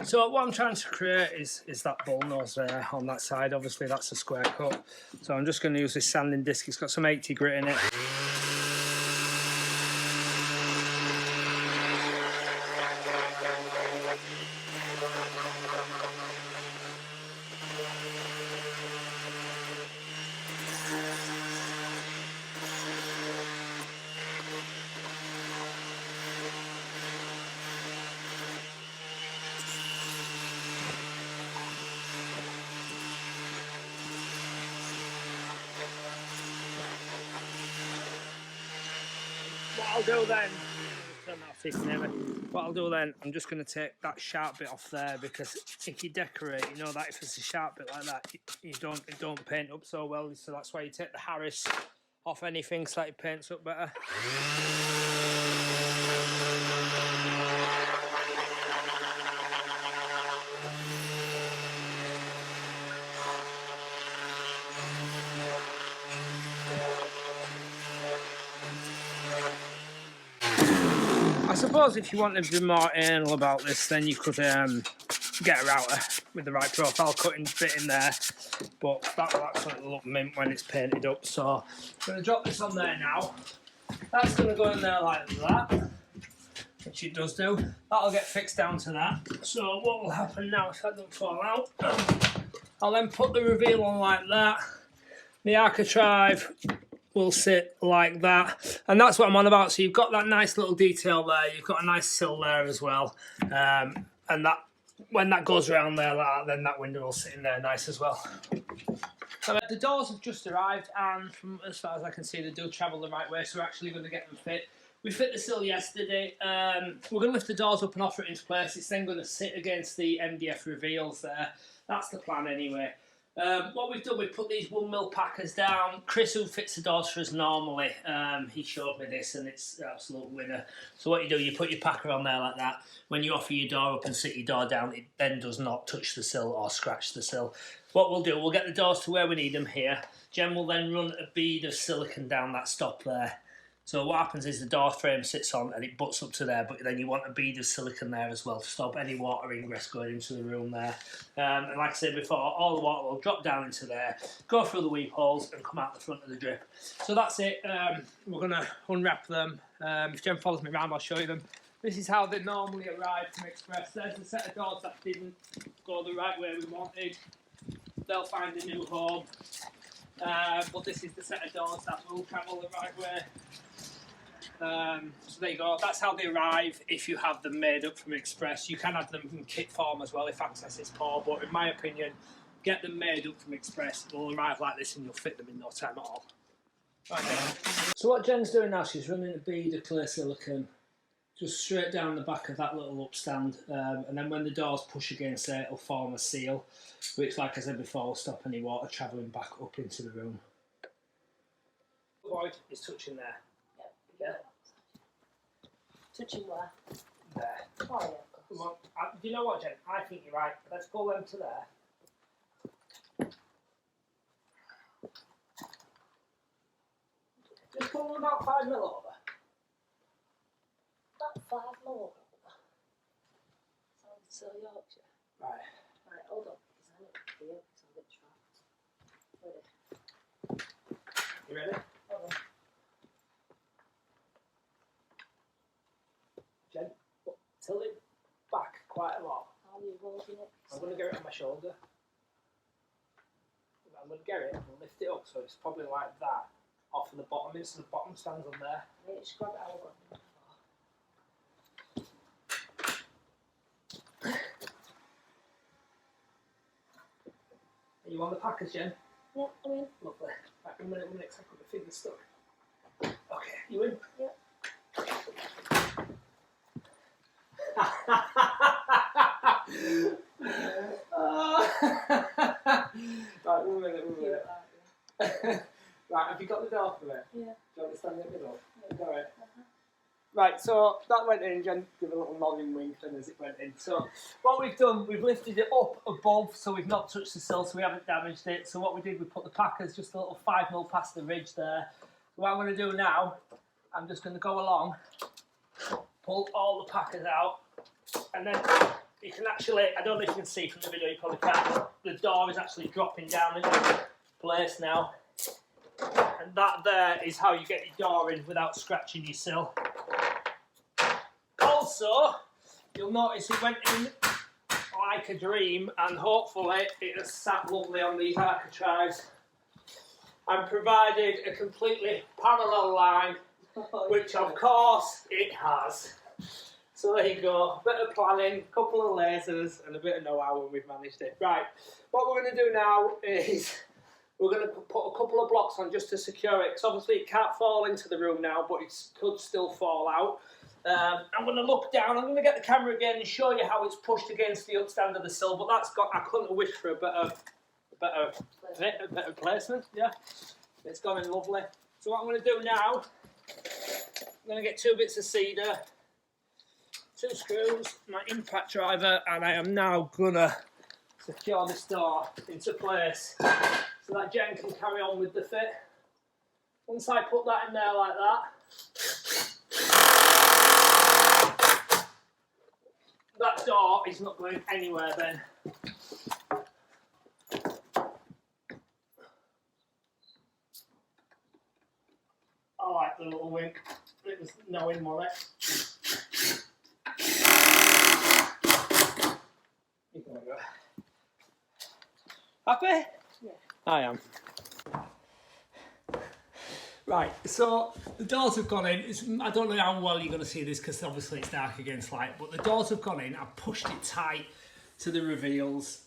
So what I'm trying to create is that bullnose there on that side. Obviously that's a square cut. So I'm just going to use this sanding disc. It's got some 80 grit in it. What I'll do then, turn that off so you can hear me. What I'll do then, I'm just going to take that sharp bit off there, because if you decorate, you know that if it's a sharp bit like that, it don't paint up so well. So that's why you take the Harris off anything so that it paints up better. I suppose if you wanted to be more anal about this, then you could get a router with the right profile cutting bit in there, but that will actually look mint when it's painted up. So I'm going to drop this on there now. That's going to go in there like that, which it does do. That'll get fixed down to that. So what will happen now, if that doesn't fall out, I'll then put the reveal on like that. The architrave will sit like that, and that's what I'm on about. So you've got that nice little detail there, you've got a nice sill there as well, and that when that goes around there like that, then that window will sit in there nice as well. So the doors have just arrived, and from as far as I can see they do travel the right way, so we're actually going to get them fit. We fit the sill yesterday. We're going to lift the doors up and offer it into place. It's then going to sit against the MDF reveals there. That's the plan anyway. What we've done, we've put these 1mm packers down. Chris, who fits the doors for us normally, he showed me this and it's an absolute winner. So what you do, you put your packer on there like that. When you offer your door up and sit your door down, it then does not touch the sill or scratch the sill. What we'll do, we'll get the doors to where we need them here. Jen will then run a bead of silicone down that stop there. So what happens is the door frame sits on and it butts up to there, but then you want a bead of silicone there as well to stop any water ingress going into the room there. And like I said before, all the water will drop down into there, go through the weep holes and come out the front of the drip. So that's it. We're going to unwrap them. If Jen follows me around, I'll show you them. This is how they normally arrive from Express. There's the set of doors that didn't go the right way we wanted. They'll find a new home. But this is the set of doors that will travel the right way. So there you go, that's how they arrive if you have them made up from Express. You can have them in kit form as well if access is poor, but in my opinion, get them made up from Express. They'll arrive like this and you'll fit them in no time at all. Right then. So what Jen's doing now, she's running a bead of clear silicone just straight down the back of that little upstand, and then when the doors push against it, it'll form a seal, which, like I said before, will stop any water travelling back up into the room. The void is touching there. Yeah. Touching where? There. Oh yeah, Come on. Do you know what, Jen? I think you're right. Let's pull them to there. Just pull them about 5 mil over. About 5 more. Sounds so Yorkshire. Right. Right, hold on, because I need to be up, so I'm a bit trapped. Ready? You ready? Hold on. Jen, tilt it back quite a lot. How are you holding it? I'm going to get it on my shoulder. I'm going to get it and lift it up so it's probably like that off of the bottom, so the bottom stands on there. I need to grab it out of Are you on the packers, Jen? Yeah, I'm in. Lovely. Right, 1 minute, I've got my fingers stuck. Okay, you in? Yeah. Right, 1 minute. Right, have you got the door for it? Yeah. Do you want to stand in the middle? Yeah. Alright. Right, so that went in, Jen gave a little nodding wink then as it went in. So what we've done, we've lifted it up above, so we've not touched the sill, so we haven't damaged it. So what we did, we put the packers just a little 5 mil past the ridge there. So what I'm going to do now, I'm just going to go along, pull all the packers out, and then you can actually, I don't know if you can see from the video, you probably can't, the door is actually dropping down into place now. And that there is how you get your door in without scratching your sill. Also, you'll notice it went in like a dream, and hopefully it has sat lovely on these architraves and provided a completely parallel line, which of course it has. So there you go, a bit of planning, a couple of lasers and a bit of know-how when we've managed it. Right, what we're going to do now is we're going to put a couple of blocks on just to secure it, because obviously it can't fall into the room now, but it could still fall out. I'm going to look down, I'm going to get the camera again and show you how it's pushed against the upstand of the sill, but that's got, I couldn't have wished for a better placement, yeah. It's gone in lovely. So what I'm going to do now, I'm going to get 2 bits of cedar, 2 screws, my impact driver, and I am now going to secure this door into place so that Jen can carry on with the fit. Once I put that in there like that door is not going anywhere then. I like the little wink. It was knowing more it. Happy? Yeah. I am. Right, so the doors have gone in. I don't know how well you're going to see this because obviously it's dark against light, but the doors have gone in. I've pushed it tight to the reveals.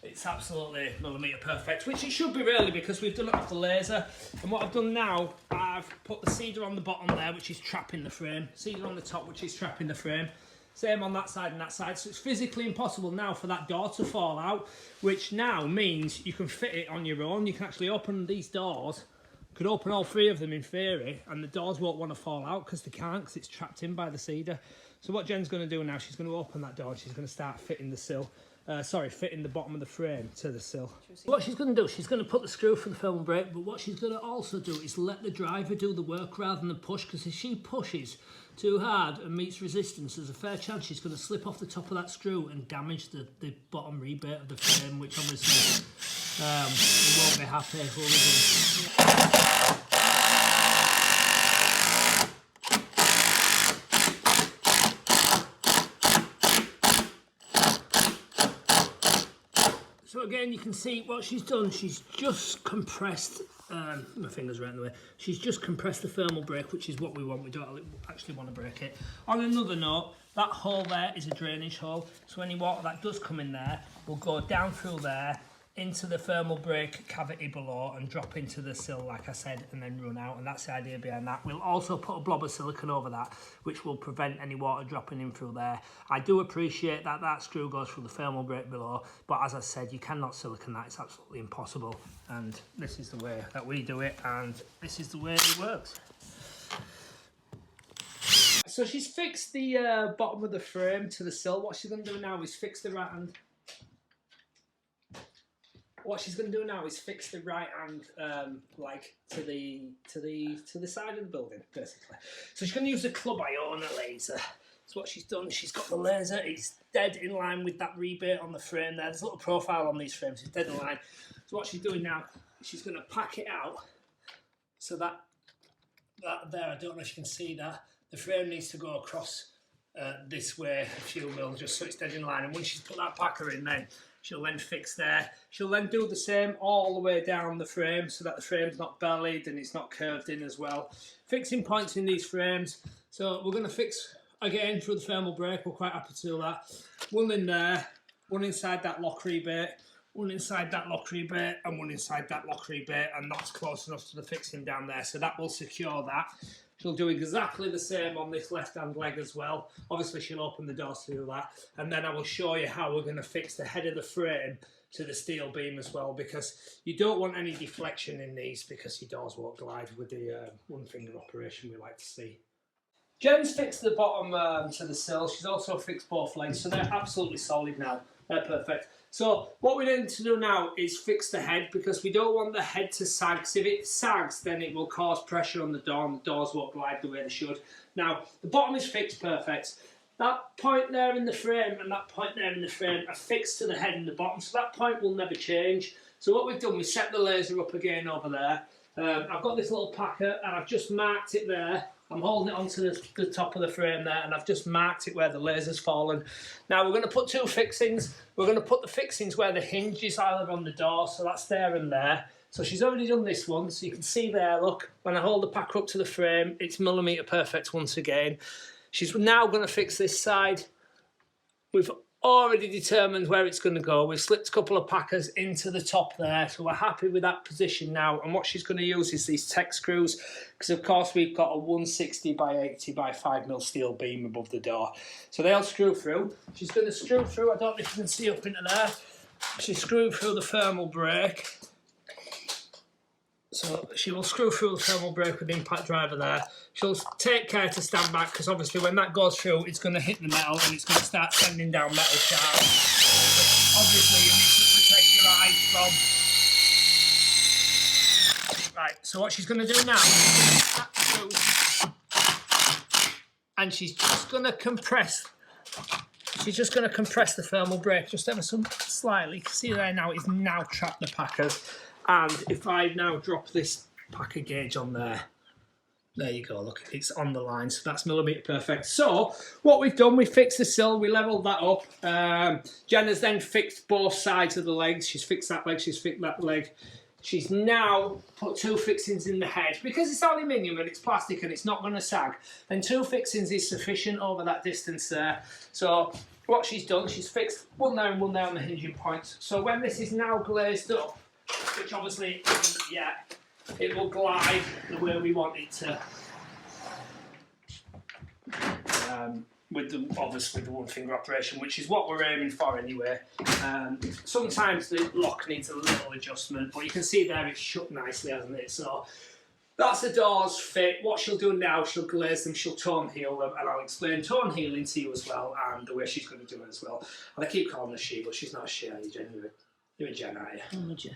It's absolutely millimetre perfect, which it should be really because we've done it off the laser. And what I've done now, I've put the cedar on the bottom there, which is trapping the frame. Cedar on the top, which is trapping the frame. Same on that side and that side. So it's physically impossible now for that door to fall out, which now means you can fit it on your own. You can actually open these doors. Could open all three of them in theory, and the doors won't want to fall out because they can't, because it's trapped in by the cedar. So what Jen's going to do now, she's going to open that door and she's going to start fitting the sill. Fitting the bottom of the frame to the sill. What she's going to do, she's going to put the screw for the thermal brake, but what she's going to also do is let the driver do the work rather than push, because if she pushes too hard and meets resistance, there's a fair chance she's going to slip off the top of that screw and damage the bottom rebate of the frame, which obviously we won't be happy, will we? So again, you can see what she's done. She's just compressed, my finger's right in the way. She's just compressed the thermal brake, which is what we want. We don't actually want to break it. On another note, that hole there is a drainage hole. So any water that does come in there will go down through there into the thermal brake cavity below and drop into the sill, like I said, and then run out. And that's the idea behind that. We'll also put a blob of silicone over that, which will prevent any water dropping in through there. I do appreciate that that screw goes through the thermal brake below, but as I said, you cannot silicone that. It's absolutely impossible. And this is the way that we do it, and this is the way it works. So she's fixed the bottom of the frame to the sill. What she's going to do now is fix the right hand. What she's going to do now is fix the right hand like to the side of the building, basically. So she's going to use the club Iona laser. So what she's done, she's got the laser. It's dead in line with that rebate on the frame there. There's a little profile on these frames. It's dead in line. So what she's doing now, she's going to pack it out so that there. I don't know if you can see that. The frame needs to go across this way, if you will, just so it's dead in line. And once she's put that packer in, then she'll then fix there. She'll then do the same all the way down the frame so that the frame's not bellied and it's not curved in as well. Fixing points in these frames. So we're going to fix again through the thermal brake. We're quite happy to do that. One in there, one inside that lock rebate, one inside that lock rebate, and one inside that lock rebate, and that's close enough to the fixing down there. So that will secure that. She'll do exactly the same on this left-hand leg as well. Obviously, she'll open the doors to do that. And then I will show you how we're going to fix the head of the frame to the steel beam as well, because you don't want any deflection in these because your doors won't glide with the one-finger operation we like to see. Jen's fixed the bottom to the sill. She's also fixed both legs, so they're absolutely solid now. They're perfect. So what we need to do now is fix the head, because we don't want the head to sag. Because if it sags, then it will cause pressure on the door and the doors won't glide the way they should. Now, the bottom is fixed perfect. That point there in the frame and that point there in the frame are fixed to the head and the bottom, so that point will never change. So what we've done, we set the laser up again over there. I've got this little packer and I've just marked it there. I'm holding it onto the top of the frame there, and I've just marked it where the laser's fallen. Now we're going to put two fixings. We're going to put the fixings where the hinge is either on the door, so that's there and there. So she's already done this one, so you can see there, look, when I hold the packer up to the frame, it's millimetre perfect once again. She's now going to fix this side. We've already determined where it's going to go. We've slipped a couple of packers into the top there, so we're happy with that position now. And what she's going to use is these tech screws, because of course we've got a 160 by 80 by 5mm steel beam above the door. So they'll screw through. She's going to screw through, I don't know if you can see up into there, she's screwed through the thermal brake. So she will screw through the thermal brake with the impact driver there. She'll take care to stand back, because obviously when that goes through, it's going to hit the metal and it's going to start sending down metal shards. Obviously you need to protect your eyes from. Right, so what she's going to do now is tap through, and she's just going to compress. She's just going to compress the thermal brake just ever so slightly. You can see there now, it's now trapped the packers. And if I now drop this packer gauge on there, there you go, look, it's on the line, so that's millimetre perfect. So, what we've done, we fixed the sill, we levelled that up. Jen has then fixed both sides of the legs. She's fixed that leg, she's fixed that leg. she's now put 2 fixings in the head. Because it's aluminium and it's plastic and it's not going to sag, then 2 fixings is sufficient over that distance there. So what she's done, she's fixed one there and one there on the hinging points. So when this is now glazed up, which obviously isn't yet, it will glide the way we want it to. Obviously the 1 finger operation, which is what we're aiming for anyway. Sometimes the lock needs a little adjustment, but you can see there it's shut nicely, hasn't it? So that's the doors fit. What she'll do now, she'll glaze them, she'll tone heal them, and I'll explain tone healing to you as well, and the way she's going to do it as well. And I keep calling her she, but she's not a she, are you, Jennie? You're a Jen, are you? I'm a Jen.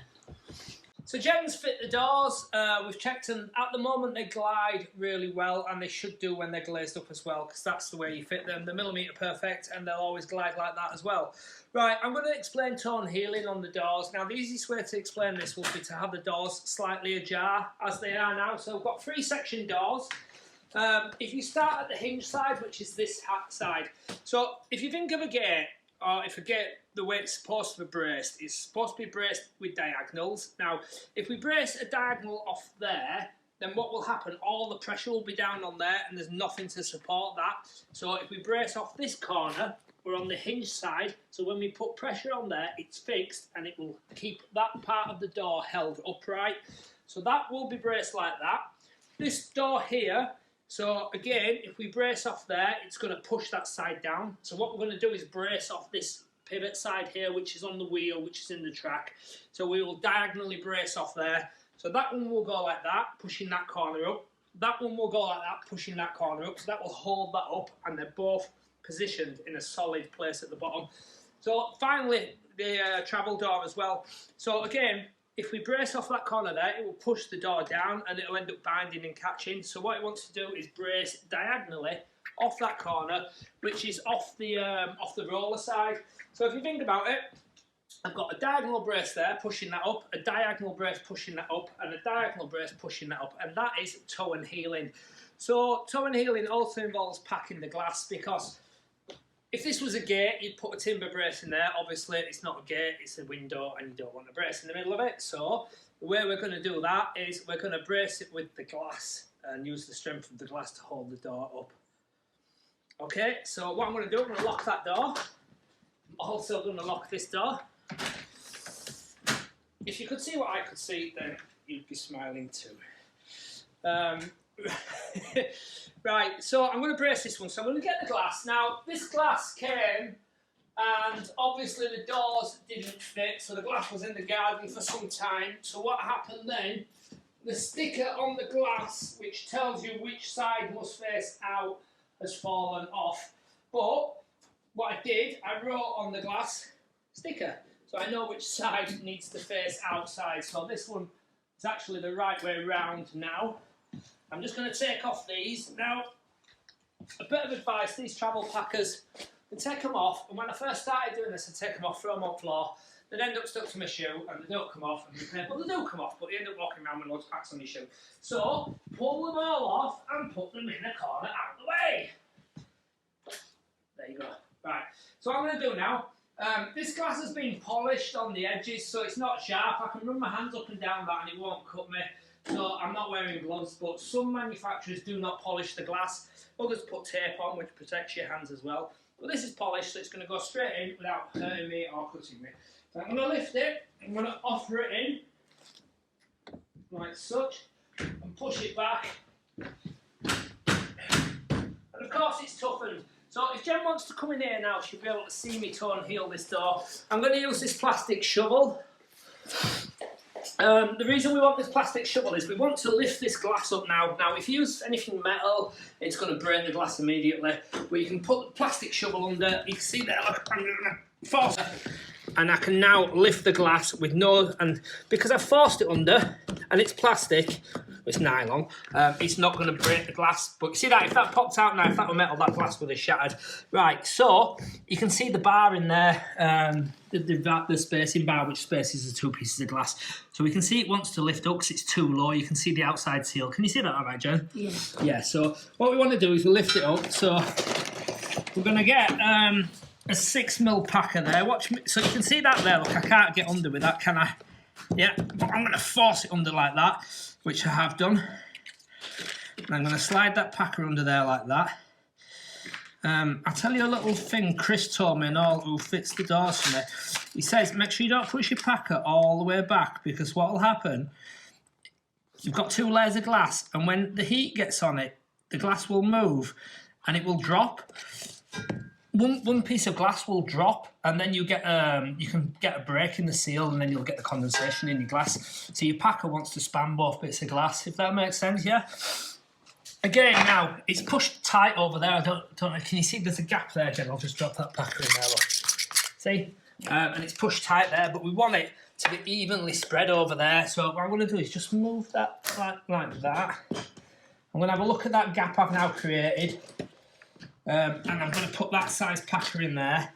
So Jen's fit the doors, we've checked them. At the moment they glide really well, and they should do when they're glazed up as well, because that's the way you fit them. They're millimetre perfect and they'll always glide like that as well. Right, I'm going to explain tone healing on the doors. Now the easiest way to explain this will be to have the doors slightly ajar as they are now. So we've got 3 section doors. If you start at the hinge side, which is this side, so if you think of a gate, or if a gate, the way it's supposed to be braced, it's supposed to be braced with diagonals. Now, if we brace a diagonal off there, then what will happen, all the pressure will be down on there and there's nothing to support that. So if we brace off this corner, we're on the hinge side, so when we put pressure on there, it's fixed and it will keep that part of the door held upright. So that will be braced like that. This door here, so again, if we brace off there, it's going to push that side down. So what we're going to do is brace off this pivot side here, which is on the wheel, which is in the track. So we will diagonally brace off there. So that one will go like that, pushing that corner up. That one will go like that, pushing that corner up. So that will hold that up, and they're both positioned in a solid place at the bottom. So finally, the travel door as well. So again, if we brace off that corner there, it will push the door down and it will end up binding and catching. So what it wants to do is brace diagonally off that corner, which is off the roller side. So if you think about it, I've got a diagonal brace there pushing that up, a diagonal brace pushing that up, and a diagonal brace pushing that up, and that is toe and heeling. So toe and heeling also involves packing the glass, because if this was a gate, you'd put a timber brace in there. Obviously, it's not a gate, it's a window, and you don't want a brace in the middle of it. So the way we're going to do that is we're going to brace it with the glass and use the strength of the glass to hold the door up. Okay, so what I'm going to do, I'm going to lock that door. I'm also going to lock this door. If you could see what I could see, then you'd be smiling too. Right, so I'm going to brace this one. So I'm going to get the glass. Now, this glass came, and obviously the doors didn't fit, so the glass was in the garden for some time. So what happened then, the sticker on the glass, which tells you which side must face out, has fallen off. But what I did, I wrote on the glass, sticker. So I know which side needs to face outside. So this one is actually the right way round now. I'm just going to take off these. Now, a bit of advice, these travel packers, I take them off, and when I first started doing this, I take them off, throw them on the floor, they'd end up stuck to my shoe, and they don't come off, and well, they do come off, but you end up walking around with loads of packs on your shoe. So, pull them all off, and put them in the corner out of the way. There you go. Right, so what I'm going to do now, this glass has been polished on the edges, so it's not sharp. I can run my hands up and down that, and it won't cut me. So I'm not wearing gloves, but some manufacturers do not polish the glass. Others put tape on, which protects your hands as well. But this is polished, so it's going to go straight in without hurting me or cutting me. So I'm going to lift it, I'm going to offer it in, like such, and push it back. And of course it's toughened. So if Jen wants to come in here now, she'll be able to see me toe and heel this door. I'm going to use this plastic shovel. The reason we want this plastic shovel is we want to lift this glass up now. Now, if you use anything metal, it's going to break the glass immediately. But you can put the plastic shovel under. You can see there, look, I'm going to force it. And I can now lift the glass with and because I've forced it under, and it's plastic, it's nylon, it's not going to break the glass. But you see that, if that popped out now, if that were metal, that glass would have shattered. Right, so you can see the bar in there, the spacing bar, which spaces the 2 pieces of glass. So we can see it wants to lift up because it's too low. You can see the outside seal. Can you see that all right, Jen? Yeah. Yeah, so what we want to do is we lift it up. So we're going to get a 6mm packer there. Watch me. So you can see that there. Look, I can't get under with that, can I? Yeah, but I'm going to force it under like that, which I have done. And I'm going to slide that packer under there like that. I'll tell you a little thing Chris told me and all who fits the doors for me. He says, make sure you don't push your packer all the way back, because what will happen, you've got 2 layers of glass, and when the heat gets on it, the glass will move and it will drop. One piece of glass will drop, and then you can get a break in the seal, and then you'll get the condensation in your glass. So your packer wants to span both bits of glass, if that makes sense, yeah? Again, now, it's pushed tight over there. I don't know, can you see there's a gap there, Jen? I'll just drop that packer in there, look. See? And it's pushed tight there, but we want it to be evenly spread over there. So what I'm going to do is just move that like that. I'm going to have a look at that gap I've now created. And I'm going to put that size packer in there.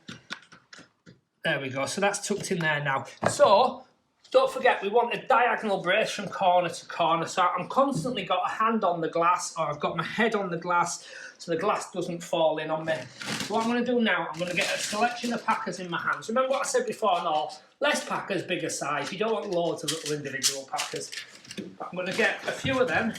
There we go. So that's tucked in there now. So, don't forget, we want a diagonal brace from corner to corner. So I'm constantly got a hand on the glass, or I've got my head on the glass, so the glass doesn't fall in on me. So what I'm going to do now, I'm going to get a selection of packers in my hands. Remember what I said before and all? Less packers, bigger size. You don't want loads of little individual packers. I'm going to get a few of them.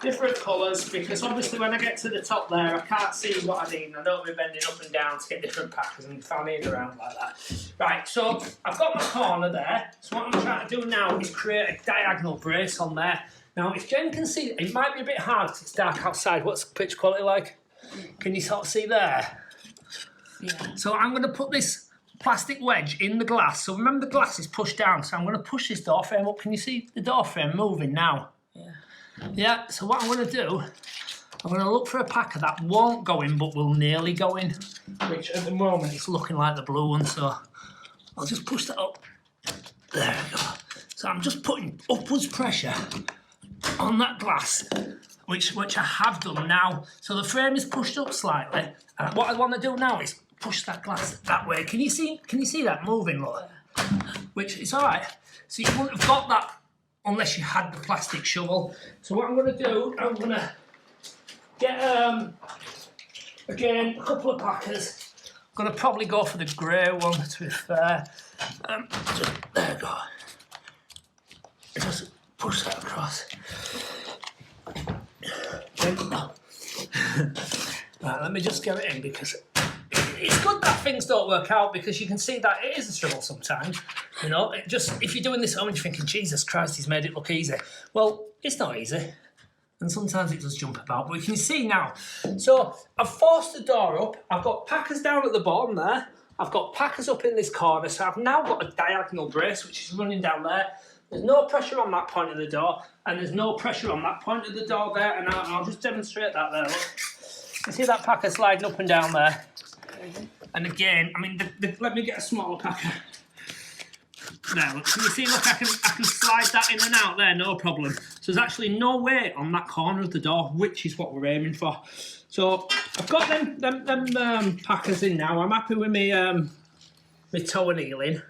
Different colours, because obviously when I get to the top there I can't see what I need, and I don't be bending up and down to get different packers and fanning around like that. Right, so I've got my corner there, so what I'm trying to do now is create a diagonal brace on there. Now if Jen can see, it might be a bit hard because it's dark outside. What's the pitch quality like? Can you sort of see there? Yeah. So I'm going to put this plastic wedge in the glass. So remember the glass is pushed down, so I'm going to push this door frame up. Can you see the door frame moving now? Yeah. Yeah, so what I'm going to do, I'm going to look for a packer that won't go in but will nearly go in, which at the moment it's looking like the blue one, so I'll just push that up. There we go. So I'm just putting upwards pressure on that glass, which I have done now. So the frame is pushed up slightly, and what I want to do now is push that glass that way. Can you see that moving, look? Which is alright. So you wouldn't have got that unless you had the plastic shovel. So what I'm going to do, I'm going to get, again, a couple of packers. I'm going to probably go for the grey one, to be fair. There we go. Just push that across. Right, let me just get it in, because it's good that things don't work out, because you can see that it is a struggle sometimes. You know, if you're doing this at home and you're thinking, Jesus Christ, he's made it look easy. Well, it's not easy. And sometimes it does jump about, but you can see now. So I've forced the door up. I've got packers down at the bottom there. I've got packers up in this corner. So I've now got a diagonal brace, which is running down there. There's no pressure on that point of the door, and there's no pressure on that point of the door there. And I'll just demonstrate that there, look. You see that packer sliding up and down there? And again, I mean, let me get a smaller packer. There, look, can you see, look, I can slide that in and out there, no problem. So there's actually no weight on that corner of the door, which is what we're aiming for. So I've got them packers in now. I'm happy with my toe and heel in.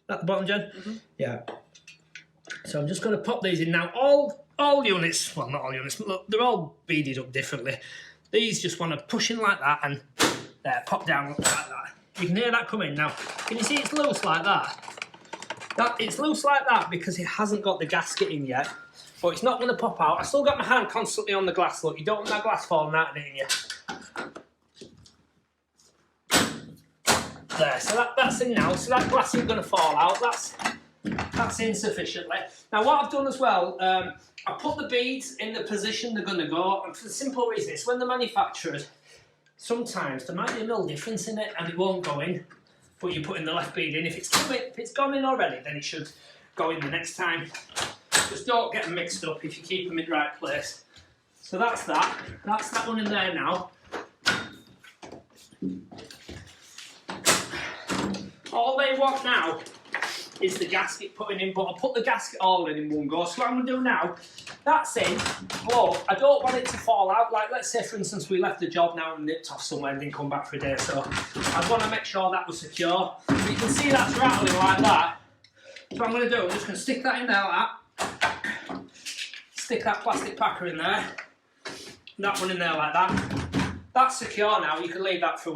At the bottom, Jen? Mm-hmm. Yeah. So I'm just going to pop these in now. All units, well, not all units, look, they're all beaded up differently. These just want to push in like that and there, pop down like that. You can hear that coming now. Can you see it's loose like that? It's loose like that because it hasn't got the gasket in yet, but it's not going to pop out. I still got my hand constantly on the glass. Look, you don't want that glass falling out in you. There, so that's in now. So that glass isn't going to fall out. That's in sufficiently. Now what I've done as well, I put the beads in the position they're going to go, and for the simple reason is when they're manufactured, sometimes there might be a little difference in it and it won't go in, but you put in the left bead in. If it's gone in already, then it should go in the next time. Just don't get them mixed up if you keep them in the right place. So that's that. That's that one in there now. All they want now is the gasket putting in, but I'll put the gasket all in one go. So what I'm going to do now, that's in, but I don't want it to fall out. Like, let's say, for instance, we left the job now and nipped off somewhere and didn't come back for a day, so I want to make sure that was secure. So you can see that's rattling like that. So what I'm going to do, I'm just going to stick that in there like that. Stick that plastic packer in there. That one in there like that. That's secure now. You can leave that for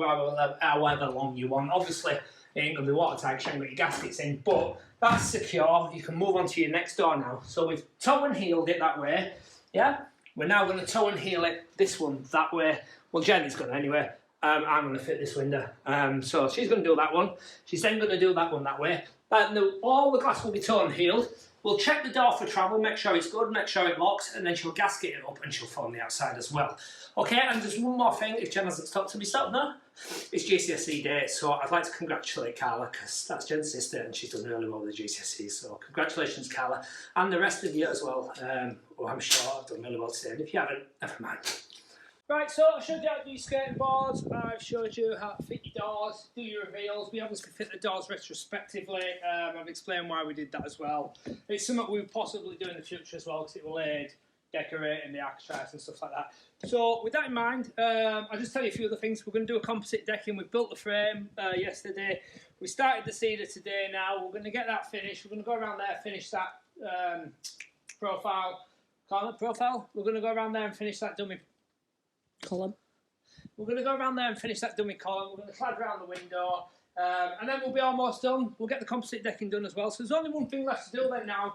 however long you want. Obviously, It ain't going to be watertight because you haven't got your gaskets in, but that's secure. You can move on to your next door now. So we've toe and heeled it that way, yeah? We're now going to toe and heel it, this one, that way. Well, Jenny's going to anyway. I'm going to fit this window. So she's going to do that one. She's then going to do that one that way. All the glass will be toe and heeled. We'll check the door for travel, make sure it's good, make sure it locks, and then she'll gasket it up and she'll foam the outside as well. Okay, and just one more thing, if Jen hasn't stopped to be stopped now, it's GCSE day, so I'd like to congratulate Carla, because that's Jen's sister and she's done really well with the GCSEs, so congratulations Carla, and the rest of you as well. I'm sure I've done really well today, and if you haven't, never mind. Right, so I showed you how to do skating boards, I've showed you how to fit your doors, do your reveals. We obviously fit the doors retrospectively. I've explained why we did that as well. It's something we'll possibly do in the future as well, because it will aid decorating the architraves and stuff like that. So with that in mind, I'll just tell you a few other things. We're going to do a composite decking. We built the frame yesterday. We started the cedar today now. We're going to get that finished. We're going to go around there, finish that profile. Call it profile? We're going to go around there and finish that dummy column. We're going to go around there and finish that dummy column. We're going to clad around the window, and then we'll be almost done. We'll get the composite decking done as well. So there's only one thing left to do then now.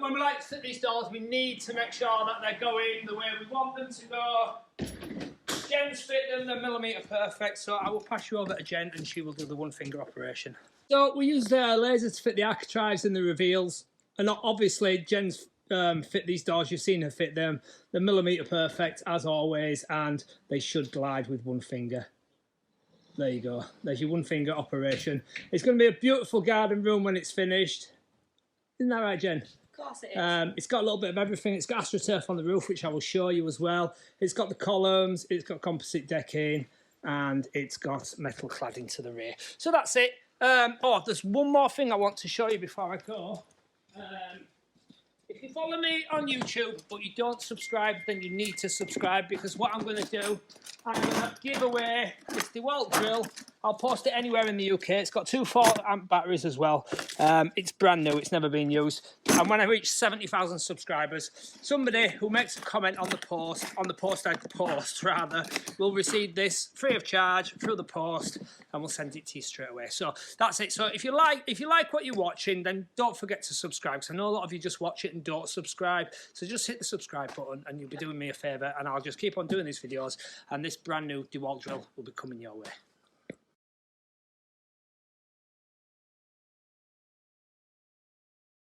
When we like to fit these doors, we need to make sure that they're going the way we want them to go. Jen's fit them, they're millimetre perfect, so I will pass you over to Jen and she will do the one finger operation. So we used lasers to fit the architraves and the reveals, and obviously Jen's fit these doors, you've seen her fit them. They're millimetre perfect as always, and they should glide with one finger. There you go, there's your one finger operation. It's going to be a beautiful garden room when it's finished. Isn't that right, Jen? Of course it is. It's got a little bit of everything. It's got AstroTurf on the roof, which I will show you as well. It's got the columns, it's got composite decking, and it's got metal cladding to the rear. So that's it. Oh, there's one more thing I want to show you before I go. If you follow me on YouTube but you don't subscribe, then you need to subscribe, because what I'm going to do, I'm going to give away this DeWalt drill. I'll post it anywhere in the UK. It's got 2 4-amp batteries as well. It's brand new, it's never been used. And when I reach 70,000 subscribers, somebody who makes a comment on the post I post rather, will receive this free of charge through the post, and we'll send it to you straight away. So that's it. So if you like what you're watching, then don't forget to subscribe, because I know a lot of you just watch it and don't subscribe. So just hit the subscribe button and you'll be doing me a favour, and I'll just keep on doing these videos, and this brand new DeWalt drill will be coming your way.